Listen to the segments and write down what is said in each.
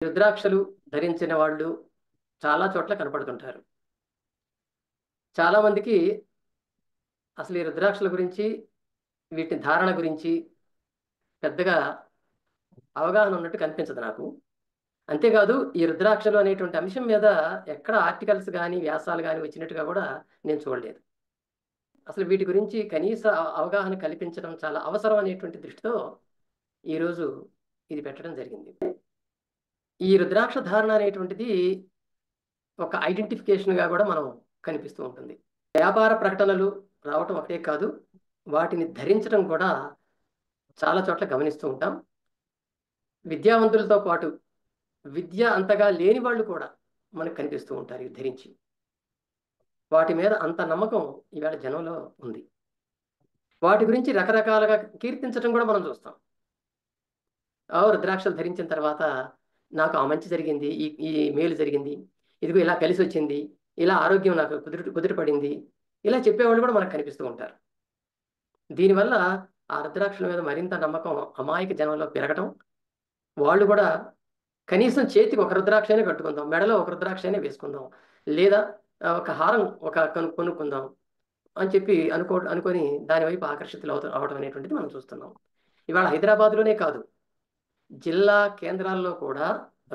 రుద్రాక్షలు ధరించిన వాళ్ళు చాలా చోట్ల కనపడుతుంటారు. చాలా మందికి అసలు ఈ రుద్రాక్షల గురించి, వీటి ధారణ గురించి పెద్దగా అవగాహన ఉన్నట్టు కనిపించదు నాకు. అంతేకాదు ఈ రుద్రాక్షలు అనేటువంటి అంశం మీద ఎక్కడ ఆర్టికల్స్ కానీ వ్యాసాలు కానీ వచ్చినట్టుగా కూడా నేను చూడలేదు. అసలు వీటి గురించి కనీస అవగాహన కల్పించడం చాలా అవసరం అనేటువంటి దృష్టితో ఈరోజు ఇది పెట్టడం జరిగింది. ఈ రుద్రాక్ష ధారణ అనేటువంటిది ఒక ఐడెంటిఫికేషన్గా కూడా మనం కనిపిస్తూ ఉంటుంది. వ్యాపార ప్రకటనలు రావటం ఒకటే కాదు, వాటిని ధరించడం కూడా చాలా చోట్ల గమనిస్తూ ఉంటాం. విద్యావంతులతో పాటు విద్య అంతగా లేని వాళ్ళు కూడా మనకు కనిపిస్తూ ఉంటారు ఇవి ధరించి. వాటి మీద అంత నమ్మకం ఈవేళ జనంలో ఉంది. వాటి గురించి రకరకాలుగా కీర్తించడం కూడా మనం చూస్తాం. రుద్రాక్షలు ధరించిన తర్వాత నాకు ఆ మంచి జరిగింది, ఈ మేలు జరిగింది, ఇదిగో ఇలా కలిసి వచ్చింది, ఇలా ఆరోగ్యం నాకు కుదిరిపడింది, ఇలా చెప్పేవాళ్ళు కూడా మనకు కనిపిస్తూ ఉంటారు. దీనివల్ల ఆ రుద్రాక్షల మీద మరింత నమ్మకం అమాయక జనంలో పెరగటం, వాళ్ళు కూడా కనీసం చేతికి ఒక రుద్రాక్షనే కట్టుకుందాం, మెడలో ఒక రుద్రాక్షనే వేసుకుందాం, లేదా ఒక హారం కొనుక్కుందాం అని చెప్పి అనుకొని దాని వైపు ఆకర్షితులు అవడం అనేటువంటిది మనం చూస్తున్నాం. ఇవాళ హైదరాబాద్లోనే కాదు, జిల్లా కేంద్రాల్లో కూడా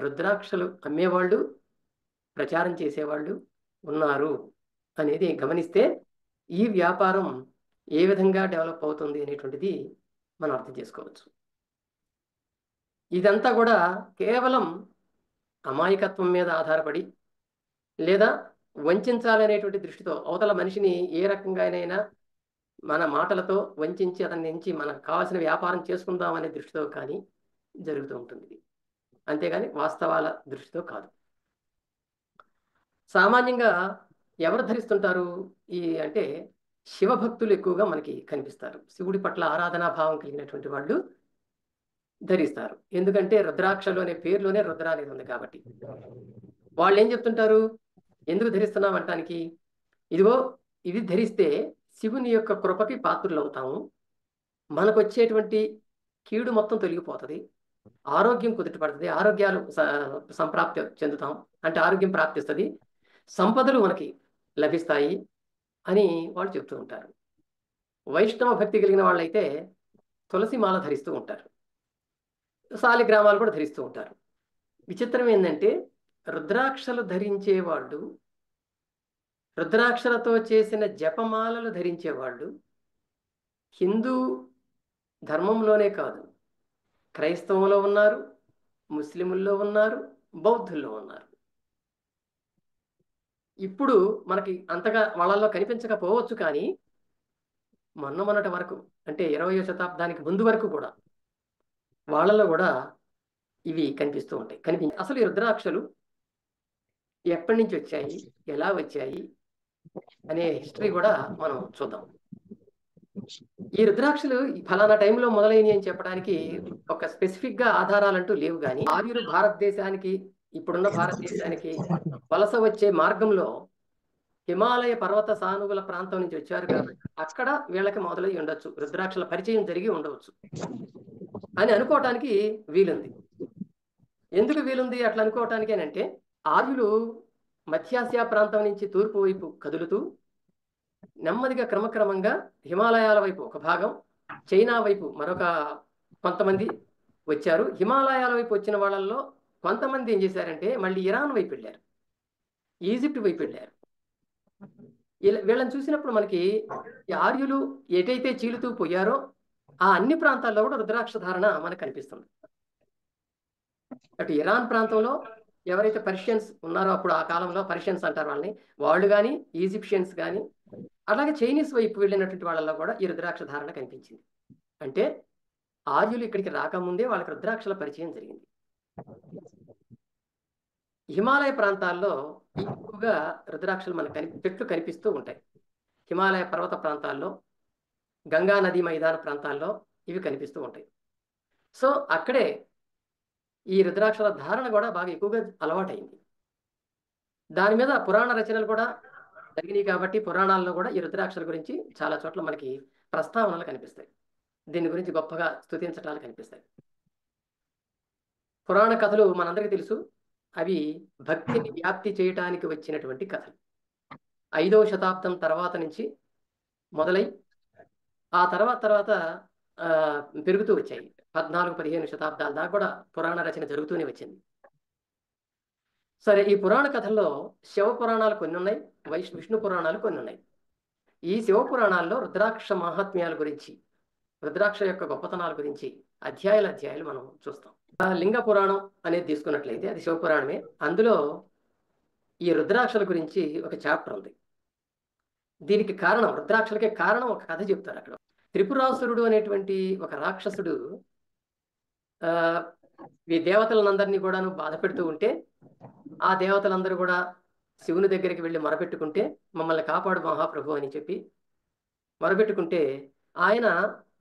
రుద్రాక్షలు అమ్మేవాళ్ళు, ప్రచారం చేసేవాళ్ళు ఉన్నారు అనేది గమనిస్తే ఈ వ్యాపారం ఏ విధంగా డెవలప్ అవుతుంది అనేటువంటిది మనం అర్థం చేసుకోవచ్చు. ఇదంతా కూడా కేవలం అమాయకత్వం మీద ఆధారపడి లేదా వంచాలనేటువంటి దృష్టితో అవతల మనిషిని ఏ రకంగానైనా మన మాటలతో వంచి అతని నుంచి మనకు కావాల్సిన వ్యాపారం చేసుకుందాం అనే దృష్టితో కానీ జరుగుతూ ఉంటుంది. అంతేగాని వాస్తవాల దృష్టితో కాదు. సామాన్యంగా ఎవరు ధరిస్తుంటారు అంటే శివభక్తులు ఎక్కువగా మనకి కనిపిస్తారు. శివుడి పట్ల ఆరాధనా భావం కలిగినటువంటి వాళ్ళు ధరిస్తారు. ఎందుకంటే రుద్రాక్షలు అనే పేరులోనే రుద్ర అనేది ఉంది కాబట్టి. వాళ్ళు ఏం చెప్తుంటారు, ఎందుకు ధరిస్తున్నాం అంటానికి, ఇదిగో ఇది ధరిస్తే శివుని యొక్క కృపకి పాత్రులు అవుతాము, మనకు వచ్చేటువంటి కీడు మొత్తం తొలగిపోతుంది, ఆరోగ్యం కుదుటపడుతుంది, ఆరోగ్యాలు సంప్రాప్తి చెందుతాం, అంటే ఆరోగ్యం ప్రాప్తిస్తుంది, సంపదలు మనకి లభిస్తాయి అని వాళ్ళు చెప్తూ ఉంటారు. వైష్ణవ భక్తి కలిగిన వాళ్ళైతే తులసి మాల ధరిస్తూ ఉంటారు, శాలిగ్రామాలు కూడా ధరిస్తూ ఉంటారు. విచిత్రం ఏంటంటే రుద్రాక్షలు ధరించేవాళ్ళు, రుద్రాక్షలతో చేసిన జపమాలలు ధరించేవాళ్ళు హిందూ ధర్మంలోనే కాదు, క్రైస్తవంలో ఉన్నారు, ముస్లిముల్లో ఉన్నారు, బౌద్ధుల్లో ఉన్నారు. ఇప్పుడు మనకి అంతగా వాళ్ళల్లో కనిపించకపోవచ్చు, కానీ మొన్నటి వరకు అంటే 20వ శతాబ్దానికి ముందు వరకు కూడా వాళ్ళలో కూడా ఇవి కనిపిస్తూ ఉంటాయి. అసలు ఈ రుద్రాక్షలు ఎప్పటి నుంచి వచ్చాయి, ఎలా వచ్చాయి అనే హిస్టరీ కూడా మనం చూద్దాం. ఈ రుద్రాక్షలు ఫలానా టైంలో మొదలైనవి అని చెప్పడానికి ఒక స్పెసిఫిక్ గా ఆధారాలంటూ లేవు, కానీ ఆర్యులు భారతదేశానికి, ఇప్పుడున్న భారతదేశానికి వలస వచ్చే మార్గంలో హిమాలయ పర్వత సానువుల ప్రాంతం నుంచి వచ్చారు కాబట్టి అక్కడ వీళ్ళకి మొదలై ఉండొచ్చు, రుద్రాక్షల పరిచయం జరిగి ఉండవచ్చు అని అనుకోవటానికి వీలుంది. ఎందుకు వీలుంది అట్లా అనుకోవటానికి అంటే, ఆర్యులు మధ్యాసియా ప్రాంతం నుంచి తూర్పు వైపు కదులుతూ నెమ్మదిగా క్రమక్రమంగా హిమాలయాల వైపు ఒక భాగం, చైనా వైపు మరొక కొంతమంది వచ్చారు. హిమాలయాల వైపు వచ్చిన వాళ్ళల్లో కొంతమంది ఏం చేశారంటే మళ్ళీ ఇరాన్ వైపు వెళ్ళారు, ఈజిప్ట్ వైపు వెళ్ళారు. వీళ్ళని చూసినప్పుడు మనకి ఆర్యులు ఎటైతే చీలుతూ పోయారో ఆ అన్ని ప్రాంతాల్లో కూడా రుద్రాక్ష ధారణ మనకు కనిపిస్తుంది. అటు ఇరాన్ ప్రాంతంలో ఎవరైతే పర్షియన్స్ ఉన్నారో, అప్పుడు ఆ కాలంలో పర్షియన్స్ అంటారు వాళ్ళని, వాళ్ళు కానీ ఈజిప్షియన్స్ కానీ, అలాగే చైనీస్ వైపు వెళ్ళినటువంటి వాళ్ళలో కూడా ఈ రుద్రాక్ష ధారణ కనిపించింది. అంటే ఆర్యులు ఇక్కడికి రాకముందే వాళ్ళకి రుద్రాక్షల పరిచయం జరిగింది. హిమాలయ ప్రాంతాల్లో ఎక్కువగా రుద్రాక్షలు మనకు చెట్లు కనిపిస్తూ ఉంటాయి. హిమాలయ పర్వత ప్రాంతాల్లో, గంగా నది మైదాన ప్రాంతాల్లో ఇవి కనిపిస్తూ ఉంటాయి. సో అక్కడే ఈ రుద్రాక్షల ధారణ కూడా బాగా ఎక్కువగా అలవాటైంది. దాని మీద పురాణ రచనలు కూడా జరిగినాయి కాబట్టి పురాణాల్లో కూడా ఈ రుద్రాక్షల గురించి చాలా చోట్ల మనకి ప్రస్తావనలు కనిపిస్తాయి, దీని గురించి గొప్పగా స్తుతించటాలు కనిపిస్తాయి. పురాణ కథలు మనందరికీ తెలుసు. అవి భక్తిని వ్యాప్తి చేయటానికి వచ్చినటువంటి కథలు. 5వ శతాబ్దం తర్వాత నుంచి మొదలై ఆ తర్వాత పెరుగుతూ వచ్చాయి. 14-15 శతాబ్దాల దాకా కూడా పురాణ రచన జరుగుతూనే వచ్చింది. సరే, ఈ పురాణ కథల్లో శివ పురాణాలు కొన్ని ఉన్నాయి, విష్ణు పురాణాలు కొన్ని ఉన్నాయి. ఈ శివ పురాణాల్లో రుద్రాక్ష మహాత్మ్యాల గురించి, రుద్రాక్ష యొక్క గొప్పతనాల గురించి అధ్యాయాలు మనం చూస్తాం. లింగ పురాణం అనేది తీసుకున్నట్లయితే అది శివపురాణమే. అందులో ఈ రుద్రాక్షల గురించి ఒక చాప్టర్ ఉంది. దీనికి కారణం, రుద్రాక్షలకే కారణం ఒక కథ చెప్తారు అక్కడ. త్రిపురాసురుడు అనేటువంటి ఒక రాక్షసుడు ఈ దేవతలందరినీ కూడాను బాధ పెడుతూ ఉంటే, ఆ దేవతలందరూ కూడా శివుని దగ్గరికి వెళ్ళి మొరపెట్టుకుంటే, మమ్మల్ని కాపాడు మహాప్రభు అని చెప్పి మొరపెట్టుకుంటే, ఆయన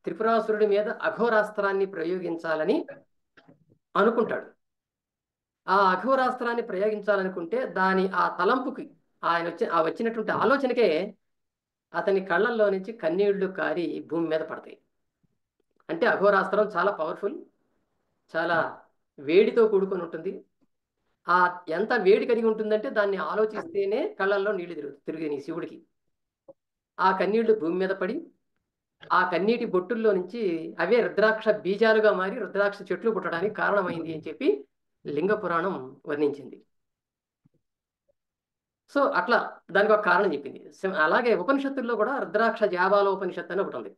త్రిపురాసురుడి మీద అఘోరాస్త్రాన్ని ప్రయోగించాలని అనుకుంటాడు. ఆ అఘోరాస్త్రాన్ని ప్రయోగించాలనుకుంటే ఆ తలంపుకి వచ్చినటువంటి ఆలోచనకే అతని కళ్ళల్లో నుంచి కన్నీళ్లు కారి భూమి మీద పడతాయి. అంటే అఘోరాస్త్రం చాలా పవర్ఫుల్, చాలా వేడితో కూడుకొని ఉంటుంది. ఎంత వేడి కలిగి ఉంటుందంటే దాన్ని ఆలోచిస్తేనే కళ్ళల్లో నీళ్లు తిరిగి శివుడికి. ఆ కన్నీళ్లు భూమి మీద పడి ఆ కన్నీటి బొట్టుల్లో నుంచి అవే రుద్రాక్ష బీజాలుగా మారి రుద్రాక్ష చెట్లు పుట్టడానికి కారణమైంది అని చెప్పి లింగ పురాణం వర్ణించింది. సో అట్లా దానికి ఒక కారణం చెప్పింది. అలాగే ఉపనిషత్తుల్లో కూడా రుద్రాక్ష జాబాల ఉపనిషత్తు అని ఒకటి ఉంది.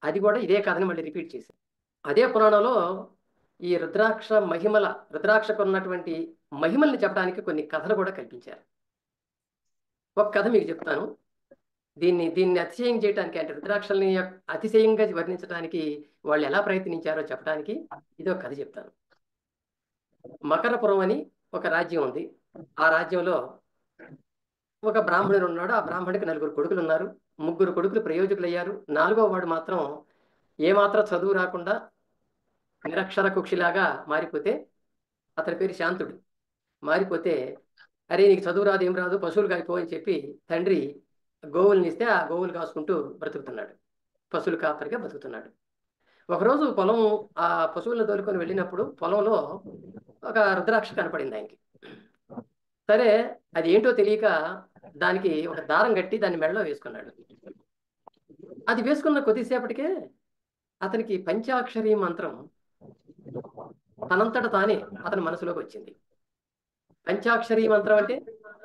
అది కూడా ఇదే కథని మళ్ళీ రిపీట్ చేసింది. అదే పురాణంలో ఈ రుద్రాక్షకు ఉన్నటువంటి మహిమల్ని చెప్పడానికి కొన్ని కథలు కూడా కల్పించారు. ఒక కథ మీకు చెప్తాను. దీన్ని అతిశయం చేయడానికి, అంటే రుద్రాక్షల్ని అతిశయంగా వర్ణించడానికి వాళ్ళు ఎలా ప్రయత్నించారో చెప్పడానికి ఇదో కథ చెప్తాను. మకరపురం అని ఒక రాజ్యం ఉంది. ఆ రాజ్యంలో ఒక బ్రాహ్మణుడు ఉన్నాడు. ఆ బ్రాహ్మణుడికి 4 కొడుకులు ఉన్నారు. 3 కొడుకులు ప్రయోజకులు అయ్యారు. 4వ వాడు మాత్రం ఏమాత్రం చదువు రాకుండా నిరక్షర కుక్షిలాగా మారిపోతే, అతని పేరు శాంతుడు. మారిపోతే, అరే నీకు చదువు రాదు, ఏం రాదు, పశువులు కాయిపో అని చెప్పి తండ్రి గోవుల్ని ఇస్తే ఆ గోవులు కాసుకుంటూ బ్రతుకుతున్నాడు. పశువులు కాపరిగా బతుకుతున్నాడు. ఒకరోజు ఆ పశువులను తోలుకొని వెళ్ళినప్పుడు పొలంలో ఒక రుద్రాక్ష కనపడింది ఆయనకి. సరే, అది ఏంటో తెలియక దానికి ఒక దారం కట్టి దాన్ని మెడలో వేసుకున్నాడు. అది వేసుకున్న కొద్దిసేపటికే అతనికి పంచాక్షరి మంత్రం తనంతట తానే అతని మనసులోకి వచ్చింది. పంచాక్షరి మంత్రం అంటే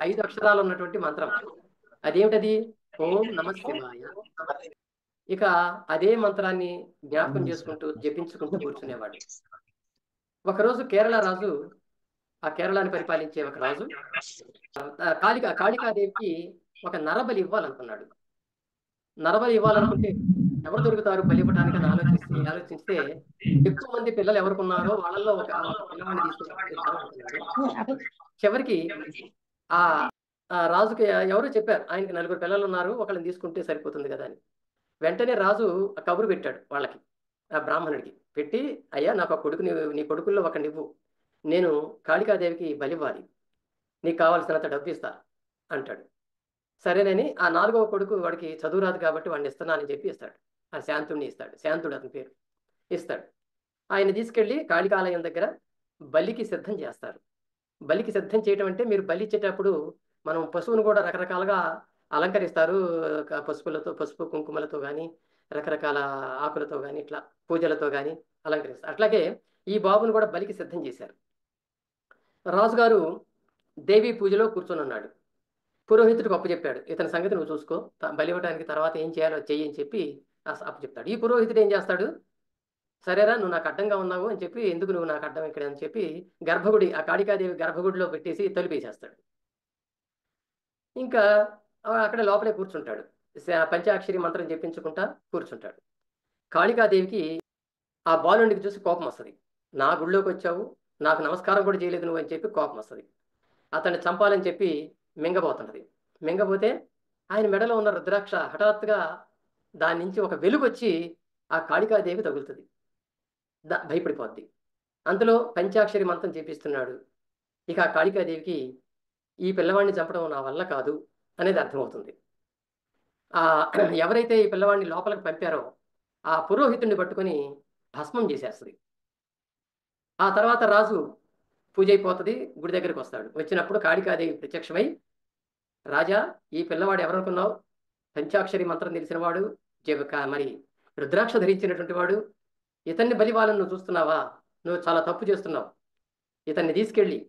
5 అక్షరాలు ఉన్నటువంటి మంత్రం. అదేమిటది? ఓం నమ శివాయ. ఇక అదే మంత్రాన్ని జ్ఞాపకం చేసుకుంటూ జపించుకుంటూ కూర్చునేవాడు. ఒకరోజు కేరళ రాజు, ఆ కేరళని పరిపాలించే ఒక రాజు కాళికాదేవికి ఒక నరబలి ఇవ్వాలనుకున్నాడు. నరబలి ఇవ్వాలనుకుంటే ఎవరు దొరుకుతారు బలి ఇవ్వడానికి అని ఆలోచిస్తే ఎక్కువ మంది పిల్లలు ఎవరుకున్నారో వాళ్ళల్లో ఒక పిల్లవాడిని తీసుకున్నాడు. చివరికి ఆ రాజుకి ఎవరు చెప్పారు, ఆయనకి 4 పిల్లలు ఉన్నారు, ఒకళ్ళని తీసుకుంటే సరిపోతుంది కదా అని. వెంటనే రాజు కబురు పెట్టాడు వాళ్ళకి, ఆ బ్రాహ్మణుడికి పెట్టి, అయ్యా నాకు ఆ కొడుకు నీ కొడుకుల్లో ఒక నువ్వు, నేను కాళికాదేవికి బలివ్వాలి, నీకు కావాల్సినంత డబ్బు ఇస్తా అంటాడు. సరేనని ఆ 4వ కొడుకు, వాడికి చదువు రాదు కాబట్టి వాడిని ఇస్తున్నానని చెప్పి ఇస్తాడు. ఆ శాంతుడిని ఇస్తాడు. శాంతుడు అతని పేరు. ఇస్తాడు. ఆయన తీసుకెళ్ళి కాళికాలయం దగ్గర బలికి సిద్ధం చేస్తారు. బలికి సిద్ధం చేయటం అంటే, మీరు బలి ఇచ్చేటప్పుడు మనం పశువును కూడా రకరకాలుగా అలంకరిస్తారు. పసుపు కుంకుమలతో కానీ, రకరకాల ఆకులతో కానీ, ఇట్లా పూజలతో కానీ అలంకరిస్తారు. అట్లాగే ఈ బాబును కూడా బలికి సిద్ధం చేశారు. రాజుగారు దేవీ పూజలో కూర్చొని ఉన్నాడు. పురోహితుడికి అప్పచెప్పాడు, ఇతని సంగతి నువ్వు చూసుకో, బలి ఇవ్వడానికి తర్వాత ఏం చేయాలో చెయ్యి అని చెప్పి అప్పచెప్తాడు. ఈ పురోహితుడు ఏం చేస్తాడు, సరేరా నువ్వు నాకు అడ్డంగా ఉన్నావు అని చెప్పి, ఎందుకు నువ్వు నాకు అడ్డం ఇక్కడ అని చెప్పి ఆ కాళికాదేవి గర్భగుడిలో పెట్టేసి తలుపేసేస్తాడు. ఇంకా అక్కడ లోపలే కూర్చుంటాడు. పంచాక్షరి మంత్రం చెప్పించుకుంటా కూర్చుంటాడు. కాళికాదేవికి ఆ బాలుడికి చూసి కోపం వస్తుంది. నా గుళ్ళోకి వచ్చావు, నాకు నమస్కారం కూడా చేయలేదు నువ్వు అని చెప్పి కోపం వస్తుంది. అతన్ని చంపాలని చెప్పి మింగబోతున్నది. మింగబోతే ఆయన మెడలో ఉన్న రుద్రాక్ష హఠాత్తుగా దాని నుంచి ఒక వెలుగు వచ్చి ఆ కాళికాదేవి తగులుతుంది. భయపడిపోద్ది. అందులో పంచాక్షరి మంత్రం చేపిస్తున్నాడు. ఇక ఆ కాళికాదేవికి ఈ పిల్లవాడిని చంపడం నా వల్ల కాదు అనేది అర్థమవుతుంది. ఎవరైతే ఈ పిల్లవాడిని లోపలికి పంపారో ఆ పురోహితుడిని పట్టుకొని భస్మం చేసేస్తుంది. ఆ తర్వాత రాజు పూజ అయిపోతుంది, గుడి దగ్గరికి వస్తాడు. వచ్చినప్పుడు కాళికాదేవి ప్రత్యక్షమై, రాజా, ఈ పిల్లవాడు ఎవరనుకున్నావు? పంచాక్షరి మంత్రం తెలిసినవాడు, మరి రుద్రాక్ష ధరించినటువంటి వాడు. ఇతన్ని బలివాలను నువ్వు చూస్తున్నావా? నువ్వు చాలా తప్పు చేస్తున్నావు. ఇతన్ని తీసుకెళ్ళి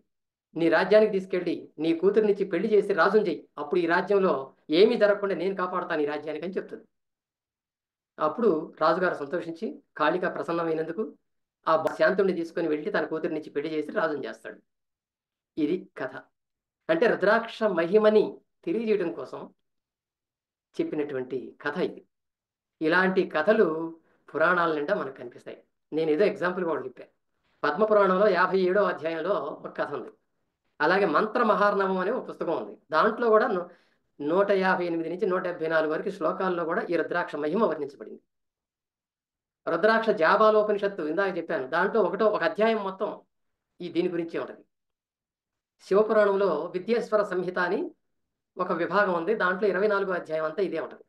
నీ రాజ్యానికి తీసుకెళ్ళి నీ కూతురినిచ్చి పెళ్లి చేసి రాజుని చెయ్యి. అప్పుడు ఈ రాజ్యంలో ఏమీ జరగకుండా నేను కాపాడుతాను ఈ రాజ్యానికి అని చెప్తుంది. అప్పుడు రాజుగారు సంతోషించి కాళిక ప్రసన్నమైనందుకు ఆ శాంతుడిని తీసుకొని వెళ్ళి తన కూతురినిచ్చి పెళ్లి చేసి రాజుని చేస్తాడు. ఇది కథ. అంటే రుద్రాక్ష మహిమని తెలియజేయడం కోసం చెప్పినటువంటి కథ ఇది. ఇలాంటి కథలు పురాణాల నిండా మనకు కనిపిస్తాయి. నేను ఏదో ఎగ్జాంపుల్ కూడా చెప్పాను. పద్మపురాణంలో 57వ అధ్యాయంలో ఒక కథ ఉంది. అలాగే మంత్ర మహార్ణవం అనే ఒక పుస్తకం ఉంది. దాంట్లో కూడా 158 నుంచి 174 వరకు శ్లోకాల్లో కూడా ఈ రుద్రాక్ష మహిమ వర్ణించబడింది. రుద్రాక్ష జాబాలోపనిషత్తు ఇందాక చెప్పాను, దాంట్లో ఒక అధ్యాయం మొత్తం దీని గురించే ఉంటుంది. శివపురాణంలో విద్యేశ్వర సంహిత అని ఒక విభాగం ఉంది. దాంట్లో 24వ అధ్యాయం అంతా ఇదే ఉంటుంది.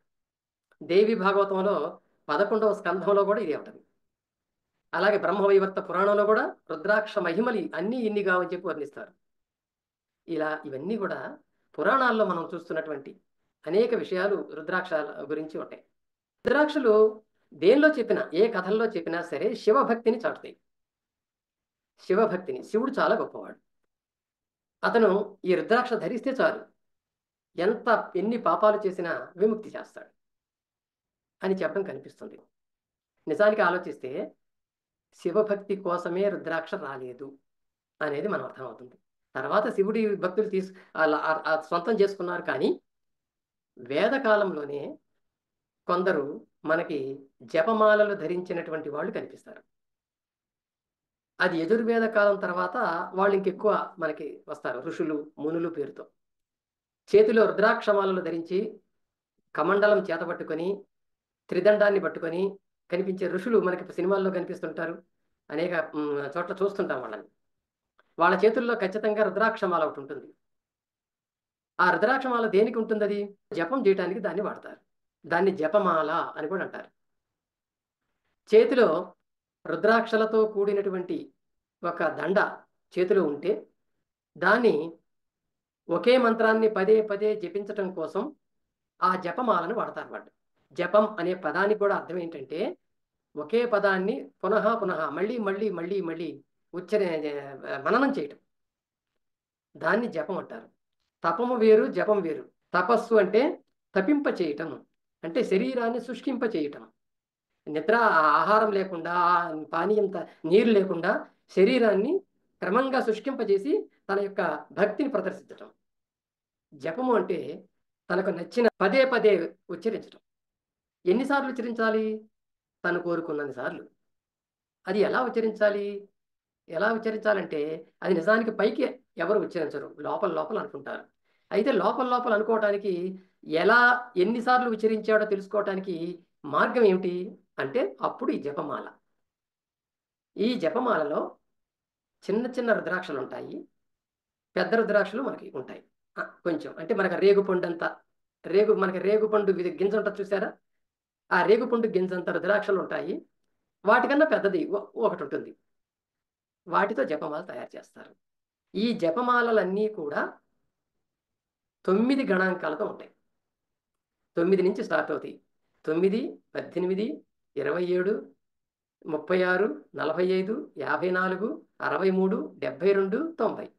దేవి భాగవతంలో 11వ స్కంధంలో కూడా ఇదే ఉంటుంది. అలాగే బ్రహ్మవైవర్త పురాణంలో కూడా రుద్రాక్ష మహిమలి అన్నీ ఇన్ని కావని చెప్పి వర్ణిస్తారు. ఇలా ఇవన్నీ కూడా పురాణాల్లో మనం చూస్తున్నటువంటి అనేక విషయాలు రుద్రాక్ష గురించి ఉంటాయి. రుద్రాక్షలు దేనిలో చెప్పినా, ఏ కథల్లో చెప్పినా సరే శివభక్తిని చాటుతాయి. శివభక్తిని, శివుడు చాలా గొప్పవాడు. అతను ఈ రుద్రాక్ష ధరిస్తే చాలు ఎన్ని పాపాలు చేసినా విముక్తి చేస్తాడు అని చెప్పడం కనిపిస్తుంది. నిజానికి ఆలోచిస్తే శివభక్తి కోసమే రుద్రాక్ష రాలేదు అనేది మనం అర్థమవుతుంది. తర్వాత శివుడి భక్తులు సొంతం చేసుకున్నారు. కానీ వేదకాలంలోనే కొందరు మనకి జపమాలలు ధరించినటువంటి వాళ్ళు కనిపిస్తారు. అది యజుర్వేద కాలం తర్వాత వాళ్ళు ఇంకెక్కువ మనకి వస్తారు. ఋషులు, మునులు పేరుతో చేతిలో రుద్రాక్షమాలలు ధరించి కమండలం చేతబట్టుకొని త్రిదండాన్ని పట్టుకొని కనిపించే ఋషులు మనకి సినిమాల్లో కనిపిస్తుంటారు. అనేక చోట్ల చూస్తుంటాం వాళ్ళని. వాళ్ళ చేతుల్లో ఖచ్చితంగా రుద్రాక్షమాల ఒకటి ఉంటుంది. ఆ రుద్రాక్షమాల దేనికి ఉంటుంది? అది జపం చేయడానికి దాన్ని వాడతారు. దాన్ని జపమాల అని కూడా అంటారు. చేతిలో రుద్రాక్షలతో కూడినటువంటి ఒక దండ చేతిలో ఉంటే దాన్ని ఒకే మంత్రాన్ని పదే పదే జపించటం కోసం ఆ జపమాలను వాడతారు వాళ్ళు. జపం అనే పదానికి కూడా అర్థం ఏంటంటే ఒకే పదాన్ని పునః పునః మళ్ళీ మళ్ళీ మళ్ళీ మళ్ళీ మననం చేయటం. దాన్ని జపం అంటారు. తపము వేరు, జపం వేరు. తపస్సు అంటే తపింప చేయటం, అంటే శరీరాన్ని శుష్కింప చేయటం. నిద్ర, ఆహారం లేకుండా, పానీయం నీరు లేకుండా శరీరాన్ని క్రమంగా శుష్కింపజేసి తన యొక్క భక్తిని ప్రదర్శించటం. జపము అంటే తనకు నచ్చిన పదే పదే ఉచ్చరించటం. ఎన్నిసార్లు ఉచ్చరించాలి? తను కోరుకున్నన్ని సార్లు. అది ఎలా ఉచ్చరించాలంటే అది నిజానికి పైకి ఎవరు ఉచ్చరించరు, లోపల లోపల అనుకుంటారు. అయితే లోపల లోపల అనుకోవటానికి ఎన్నిసార్లు ఉచ్చరించాడో తెలుసుకోవటానికి మార్గం ఏమిటి అంటే అప్పుడు ఈ జపమాల. ఈ జపమాలలో చిన్న చిన్న రుద్రాక్షలు ఉంటాయి, పెద్ద రుద్రాక్షలు మనకి ఉంటాయి. కొంచెం అంటే మనకి మనకి రేగుపండు గింజ ఉంటుంది చూసారా? ఆ రేగుపండు గింజంత రుద్రాక్షలు ఉంటాయి. వాటికన్నా పెద్దది ఒకటి ఉంటుంది. వాటితో జపమాల తయారు చేస్తారు. ఈ జపమాలలన్నీ కూడా 9 గణాంకాలతో ఉంటాయి. 9 నుంచి స్టార్ట్ అవుతాయి. 9, 18, 27, 36, 45, 54, 63, 72, 90.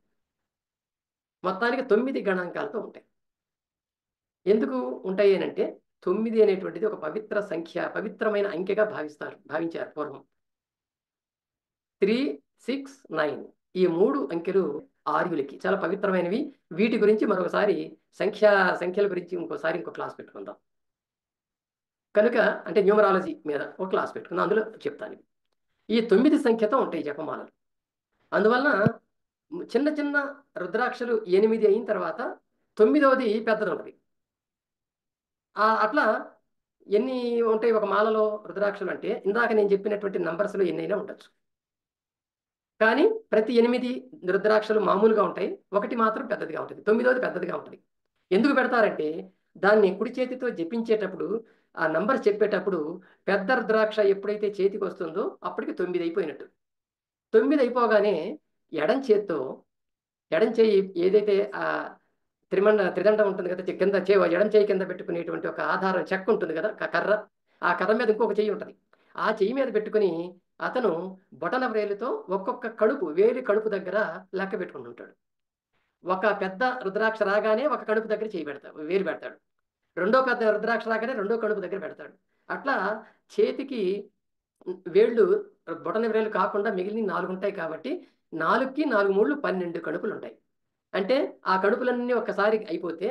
మొత్తానికి 9 గణాంకాలతో ఉంటాయి. ఎందుకు ఉంటాయి అంటే 9 అనేటువంటిది ఒక పవిత్ర సంఖ్య, పవిత్రమైన అంకెగా భావించారు పూర్వం. 3, 6, 9 ఈ 3 అంకెలు ఆర్యులకి చాలా పవిత్రమైనవి. వీటి గురించి మరొకసారి సంఖ్యల గురించి ఇంకో క్లాస్ పెట్టుకుందాం. కనుక అంటే న్యూమరాలజీ మీద ఒక క్లాస్ పెట్టుకుందాం, అందులో చెప్తాను. ఈ 9 సంఖ్యతో ఉంటాయి జపమాలలు. అందువలన చిన్న చిన్న రుద్రాక్షలు 8 అయిన తర్వాత 9వది పెద్దది ఉంటుంది. అట్లా ఎన్ని ఉంటాయి ఒక మాలలో రుద్రాక్షలు అంటే ఇందాక నేను చెప్పినటువంటి నంబర్స్లో ఎన్నైనా ఉండొచ్చు. కానీ ప్రతి 8 రుద్రాక్షలు మామూలుగా ఉంటాయి, ఒకటి మాత్రం పెద్దదిగా ఉంటుంది, 9వది పెద్దదిగా ఉంటుంది. ఎందుకు పెడతారంటే దాన్ని కుడి చేతితో జపించేటప్పుడు ఆ నంబర్ చెప్పేటప్పుడు పెద్ద రుద్రాక్ష ఎప్పుడైతే చేతికి వస్తుందో అప్పటికి 9 అయిపోయినట్టు. 9 అయిపోగానే ఎడం చేత్తో ఎడం చేయి ఏదైతే త్రిదండం ఉంటుంది కదా, కింద ఎడం చేయి కింద పెట్టుకునేటువంటి ఒక ఆధారం చెక్క ఉంటుంది కదా, కర్ర. ఆ కర్ర మీద ఇంకొక చెయ్యి ఉంటుంది. ఆ చెయ్యి మీద పెట్టుకుని అతను బొటన వ్రేలుతో ఒక్కొక్క కడుపు, వేలి కడుపు దగ్గర లెక్క పెట్టుకుంటుంటాడు. ఒక పెద్ద రుద్రాక్ష రాగానే ఒక కడుపు దగ్గర చేయి పెడతాడు, వేలు పెడతాడు. రెండో పెద్ద రుద్రాక్ష రాగానే రెండో కడుపు దగ్గర పెడతాడు. అట్లా చేతికి వేళ్ళు, బొటన వ్రేలు కాకుండా మిగిలిన 4 ఉంటాయి కాబట్టి 4కి 4 మూళ్ళు 12 కడుపులు ఉంటాయి. అంటే ఆ కడుపులన్నీ ఒక్కసారి అయిపోతే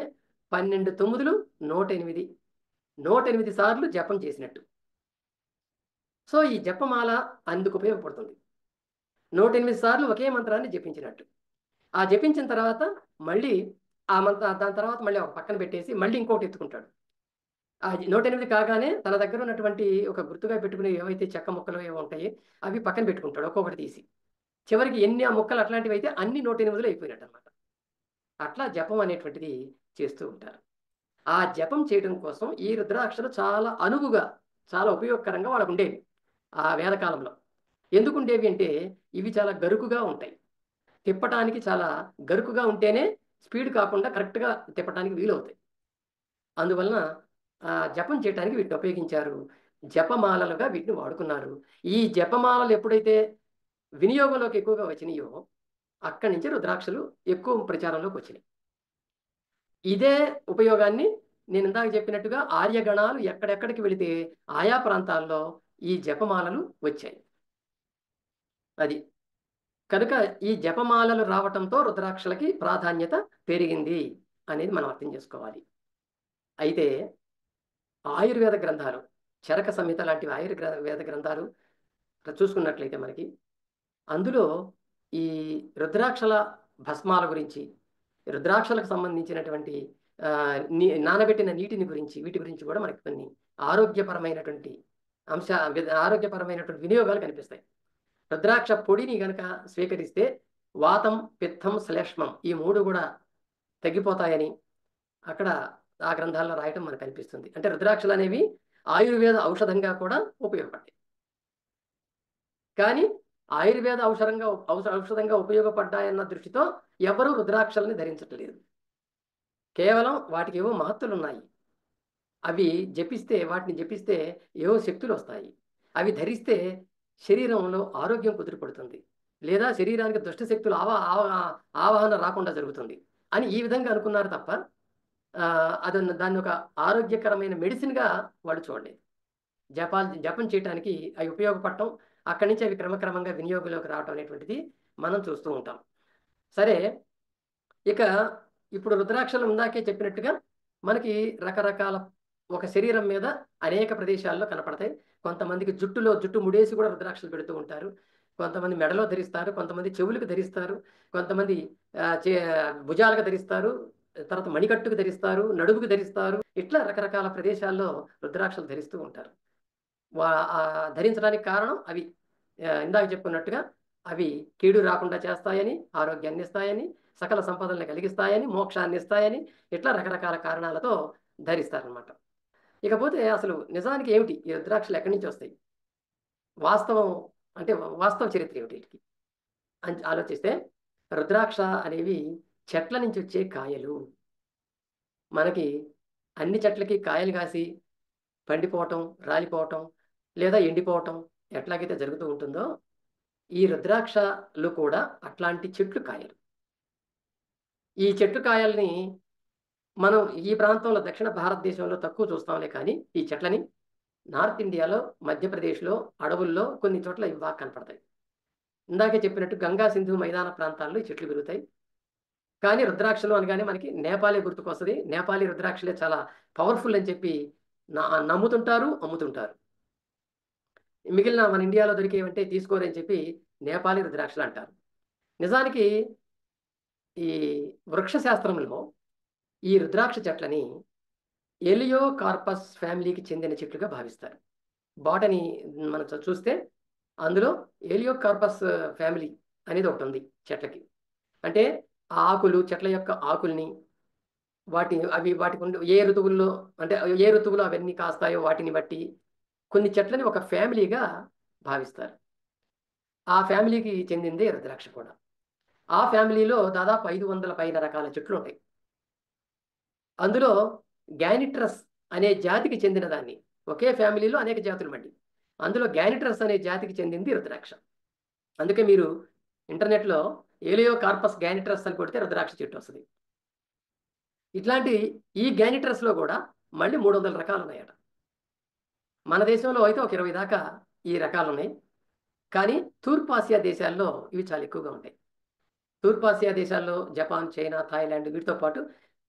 12 9లు 108. 108 సార్లు జపం చేసినట్టు. సో ఈ జపమాల అందుకు ఉపయోగపడుతుంది. 108 సార్లు ఒకే మంత్రాన్ని జపించినట్టు. ఆ జపించిన తర్వాత మళ్ళీ దాని తర్వాత మళ్ళీ ఒక పక్కన పెట్టేసి మళ్ళీ ఇంకోటి ఎత్తుకుంటాడు. ఆ 108 కాగానే తన దగ్గర ఉన్నటువంటి ఒక గుర్తుగా పెట్టుకునే ఏవైతే చెక్క ముక్కలు ఏవో ఉంటాయి అవి పక్కన పెట్టుకుంటాడు, ఒక్కొక్కటి తీసి. చివరికి ఎన్ని ఆ ముక్కలు అట్లాంటివి అయితే అన్ని 108లో అయిపోయినట్టు అనమాట. అట్లా జపం అనేటువంటిది చేస్తూ ఉంటారు. ఆ జపం చేయడం కోసం ఈ రుద్రాక్షలు చాలా అనువుగా, చాలా ఉపయోగకరంగా వాళ్ళకు ఉండేవి ఆ వేదకాలంలో. ఎందుకు ఉండేవి అంటే ఇవి చాలా గరుకుగా ఉంటాయి. తిప్పటానికి చాలా గరుకుగా ఉంటేనే స్పీడ్ కాకుండా కరెక్ట్గా తిప్పటానికి వీలవుతాయి. అందువలన జపం చేయడానికి వీటిని ఉపయోగించారు. జపమాలలుగా వీటిని వాడుకున్నారు. ఈ జపమాలలు ఎప్పుడైతే వినియోగంలోకి ఎక్కువగా వచ్చినాయో అక్కడి నుంచి రుద్రాక్షలు ఎక్కువ ప్రచారంలోకి వచ్చినాయి. ఇదే ఉపయోగాన్ని నేను ఇందాక చెప్పినట్టుగా ఆర్యగణాలు ఎక్కడెక్కడికి వెళితే ఆయా ప్రాంతాల్లో ఈ జపమాలలు వచ్చాయి. అది కనుక ఈ జపమాలలు రావటంతో రుద్రాక్షలకి ప్రాధాన్యత పెరిగింది అనేది మనం అర్థం చేసుకోవాలి. అయితే ఆయుర్వేద గ్రంథాలు, చరక సంహిత లాంటివి ఆయుర్వేద గ్రంథాలు చూసుకున్నట్లయితే మనకి అందులో ఈ రుద్రాక్షల భస్మాల గురించి, రుద్రాక్షలకు సంబంధించినటువంటి నానబెట్టిన నీటిని గురించి, వీటి గురించి కూడా మనకి కొన్ని ఆరోగ్యపరమైనటువంటి ఆరోగ్యపరమైనటువంటి వినియోగాలు కనిపిస్తాయి. రుద్రాక్ష పొడిని గనక స్వీకరిస్తే వాతం, పిత్తం, శ్లేష్మం ఈ 3 కూడా తగ్గిపోతాయని అక్కడ ఆ గ్రంథాల్లో రాయటం మనకు కనిపిస్తుంది. అంటే రుద్రాక్షలు అనేవి ఆయుర్వేద ఔషధంగా కూడా ఉపయోగపడతాయి. కానీ ఆయుర్వేద ఔషధంగా ఉపయోగపడ్డాయన్న దృష్టితో ఎవరూ రుద్రాక్షల్ని ధరించట్లేదు. కేవలం వాటికి ఏవో మహత్తులు ఉన్నాయి. వాటిని జపిస్తే ఏవో శక్తులు వస్తాయి. అవి ధరిస్తే శరీరంలో ఆరోగ్యం కుదురుపడుతుంది, లేదా శరీరానికి దుష్ట శక్తులు ఆవాహన రాకుండా జరుగుతుంది అని ఈ విధంగా అనుకున్నారు తప్ప దాన్ని ఒక ఆరోగ్యకరమైన మెడిసిన్గా వాళ్ళు చూడలేదు. జపం చేయడానికి అవి ఉపయోగపడటం, అక్కడి నుంచి అవి క్రమక్రమంగా వినియోగంలోకి రావడం అనేటువంటిది మనం చూస్తూ ఉంటాం. సరే, ఇక ఇప్పుడు రుద్రాక్షలు ఇందాకే చెప్పినట్టుగా మనకి రకరకాల ఒక శరీరం మీద అనేక ప్రదేశాల్లో కనపడతాయి. కొంతమందికి జుట్టు ముడేసి కూడా రుద్రాక్షలు పెడుతూ ఉంటారు. కొంతమంది మెడలో ధరిస్తారు, కొంతమంది చెవులకు ధరిస్తారు, కొంతమంది భుజాలకు ధరిస్తారు, తర్వాత మణికట్టుకు ధరిస్తారు, నడుముకు ధరిస్తారు. ఇట్లా రకరకాల ప్రదేశాల్లో రుద్రాక్షలు ధరిస్తూ ఉంటారు. ధరించడానికి కారణం అవి ఇందాక చెప్పుకున్నట్టుగా అవి కీడు రాకుండా చేస్తాయని, ఆరోగ్యాన్ని ఇస్తాయని, సకల సంపదల్ని కలిగిస్తాయని, మోక్షాన్ని ఇస్తాయని, ఇట్లా రకరకాల కారణాలతో ధరిస్తారనమాట. ఇకపోతే అసలు నిజానికి ఏమిటి ఈ రుద్రాక్షలు ఎక్కడి నుంచి వస్తాయి, వాస్తవ చరిత్ర ఏమిటి వీటికి అని ఆలోచిస్తే, రుద్రాక్ష అనేవి చెట్ల నుంచి వచ్చే కాయలు. మనకి అన్ని చెట్లకి కాయలు కాసి పండిపోవటం, రాలిపోవటం లేదా ఎండిపోవటం ఎట్లాగైతే జరుగుతూ ఉంటుందో ఈ రుద్రాక్షలు కూడా అట్లాంటి చెట్లు కాయలు. ఈ చెట్టు కాయల్ని మనం ఈ ప్రాంతంలో దక్షిణ భారతదేశంలో తక్కువ చూస్తాంలే, కానీ ఈ చెట్లని నార్త్ ఇండియాలో, మధ్యప్రదేశ్లో అడవుల్లో కొన్ని చోట్ల ఇవి బాగా కనపడతాయి. ఇందాకే చెప్పినట్టు గంగా సింధు మైదాన ప్రాంతాల్లో ఈ చెట్లు పెరుగుతాయి. కానీ రుద్రాక్షలు అనగానే మనకి నేపాలీ గుర్తుకొస్తుంది. నేపాలీ రుద్రాక్షలే చాలా పవర్ఫుల్ అని చెప్పి నమ్ముతుంటారు, అమ్ముతుంటారు. మిగిలిన మన ఇండియాలో దొరికేవంటే తీసుకోరని చెప్పి నేపాలీ రుద్రాక్షలు అంటారు. నిజానికి ఈ వృక్ష శాస్త్రంలో ఈ రుద్రాక్ష చెట్లని ఎలియోకార్పస్ ఫ్యామిలీకి చెందిన చెట్లుగా భావిస్తారు. బాటనీ మనం చూస్తే అందులో ఎలియోకార్పస్ ఫ్యామిలీ అనేది ఒకటి ఉంది చెట్లకి. అంటే చెట్ల యొక్క ఆకుల్ని వాటికి ఏ ఋతువుల్లో అవన్నీ కాస్తాయో వాటిని బట్టి కొన్ని చెట్లని ఒక ఫ్యామిలీగా భావిస్తారు. ఆ ఫ్యామిలీకి చెందిందే రుద్రాక్ష కూడా. ఆ ఫ్యామిలీలో దాదాపు 500 పైన రకాల చెట్లు ఉంటాయి. అందులో గ్యానిట్రస్ అనే జాతికి చెందిన దాన్ని, ఒకే ఫ్యామిలీలో అనేక జాతులు మళ్ళీ. అందులో గ్యానిట్రస్ అనే జాతికి చెందింది రుద్రాక్ష. అందుకే మీరు ఇంటర్నెట్లో ఏలియో కార్పస్ గ్యానిట్రస్ అని కొడితే రుద్రాక్ష చెట్టు వస్తుంది. ఇట్లాంటి ఈ గ్యానిట్రస్లో కూడా మళ్ళీ 300 రకాలు ఉన్నాయట. మన దేశంలో అయితే ఒక 20 దాకా ఈ రకాలు ఉన్నాయి. కానీ తూర్పు ఆసియా దేశాల్లో ఇవి చాలా ఎక్కువగా ఉంటాయి. తూర్పు ఆసియా దేశాల్లో జపాన్, చైనా, థాయిలాండ్ వీటితో పాటు